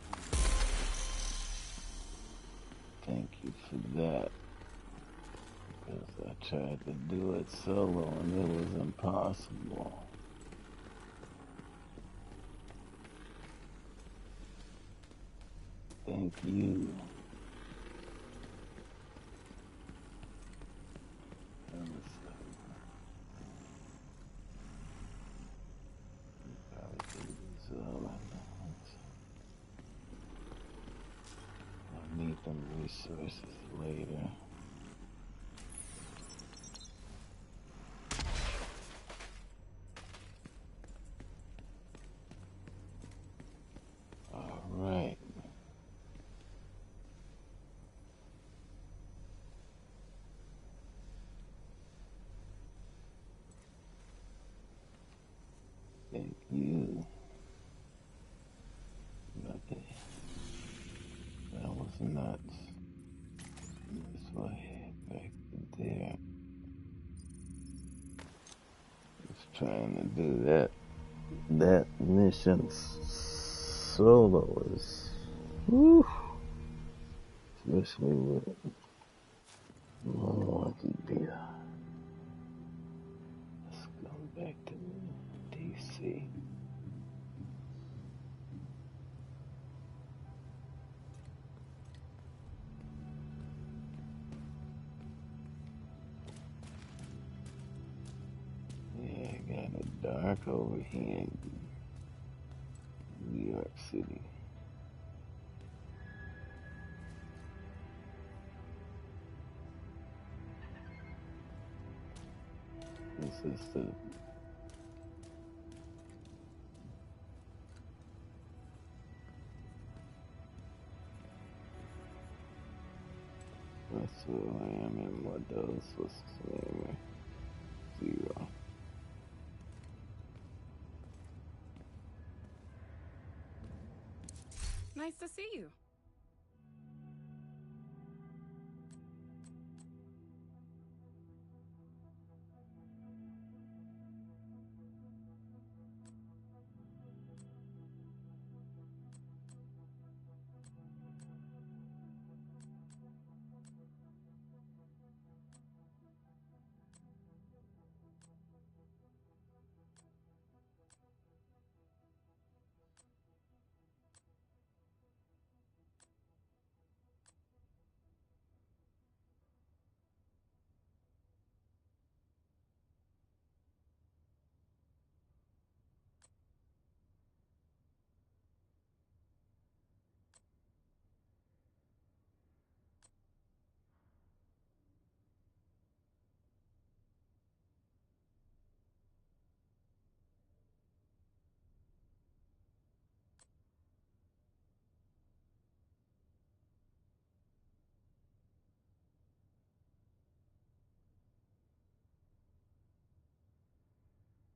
Thank you for that. Because I tried to do it solo and it was impossible. Thank you. I'll need them resources later. All right. Thank you. Okay. That was nuts. This way, back to there. Just trying to do that. That mission solo is, whew, especially with Milwaukee beer. Let's go back to DC. Yeah, it got it dark over here in New York City. is the that's who I am and what does what's his name? Zero. Nice to see you.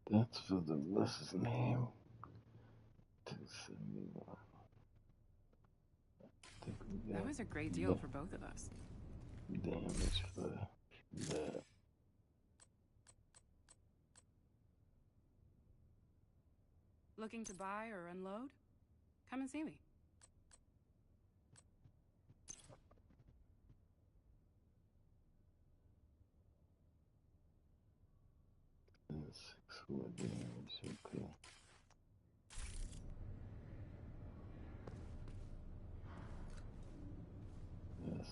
That's for the what's his name? 271. That was a great deal for both of us. Damage for that. Looking to buy or unload? Come and see me. That's 6 more damage, okay.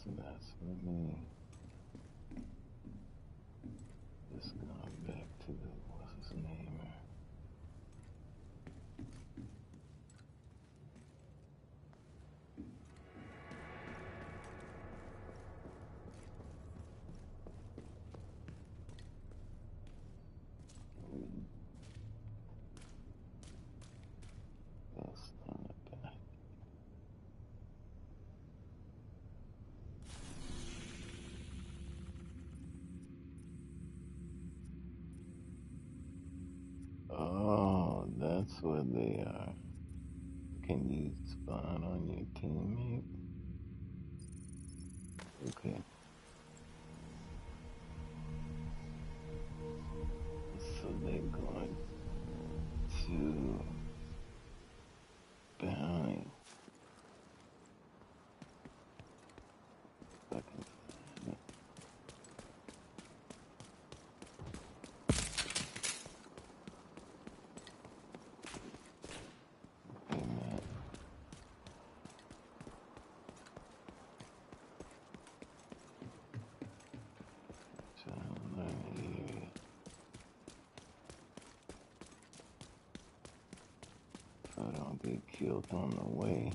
That's for me. Just going back to the what's his name? That's not bad. Oh, that's where they are. Can you spawn on your teammate? Okay. So they're going to bounty. If I can find it. Okay, man. Child learning area. So I don't get killed on the way.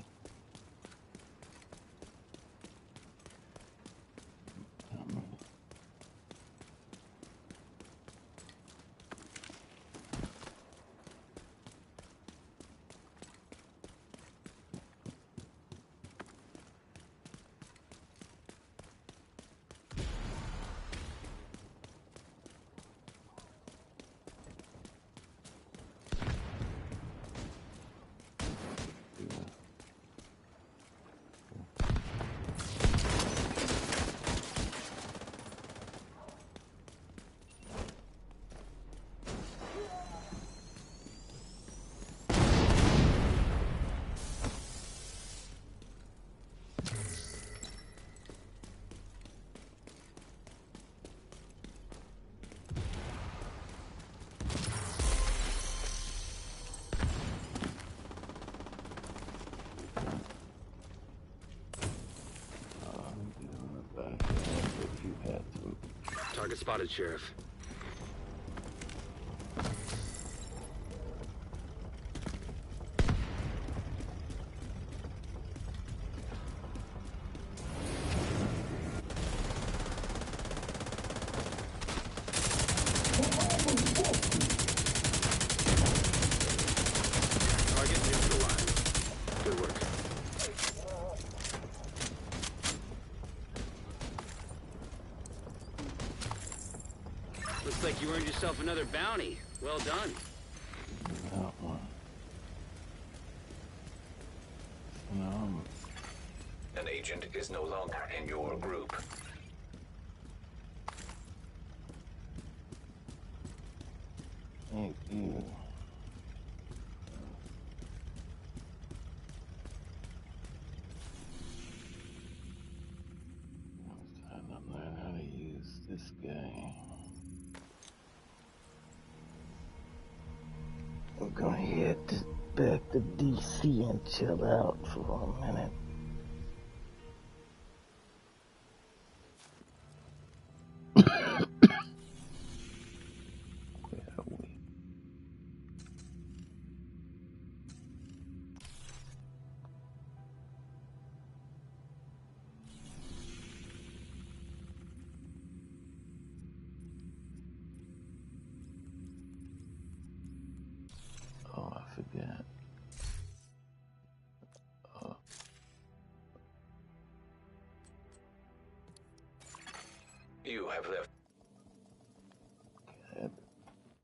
Target spotted, Sheriff. Looks like you earned yourself another bounty. Well done. That one. No. An agent is no longer in your group. Thank you. I'm trying to learn how to use this game. We're gonna head back to DC and chill out for a minute. Where are we? Oh, I forgot. You have left.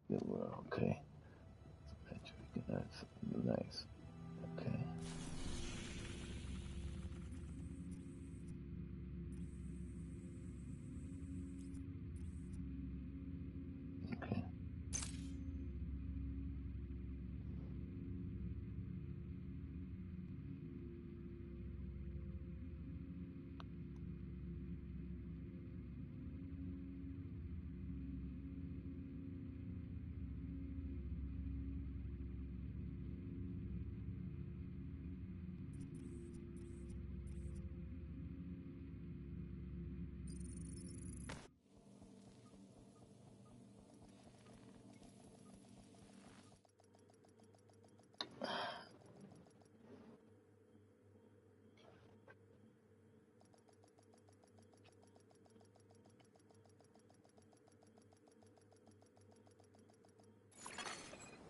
Yeah, well, okay. That's nice. Okay. Okay.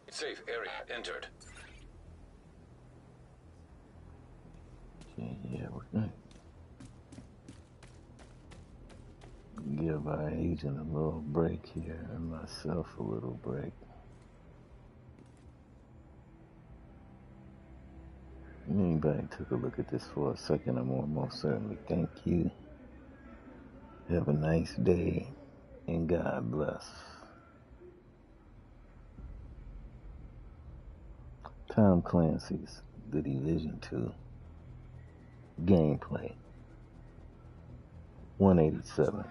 Safe area entered. Yeah, we're gonna give our agent a little break here and myself a little break. Anybody took a look at this for a second or more, most certainly thank you. Have a nice day and God bless. Tom Clancy's The Division 2 gameplay 187.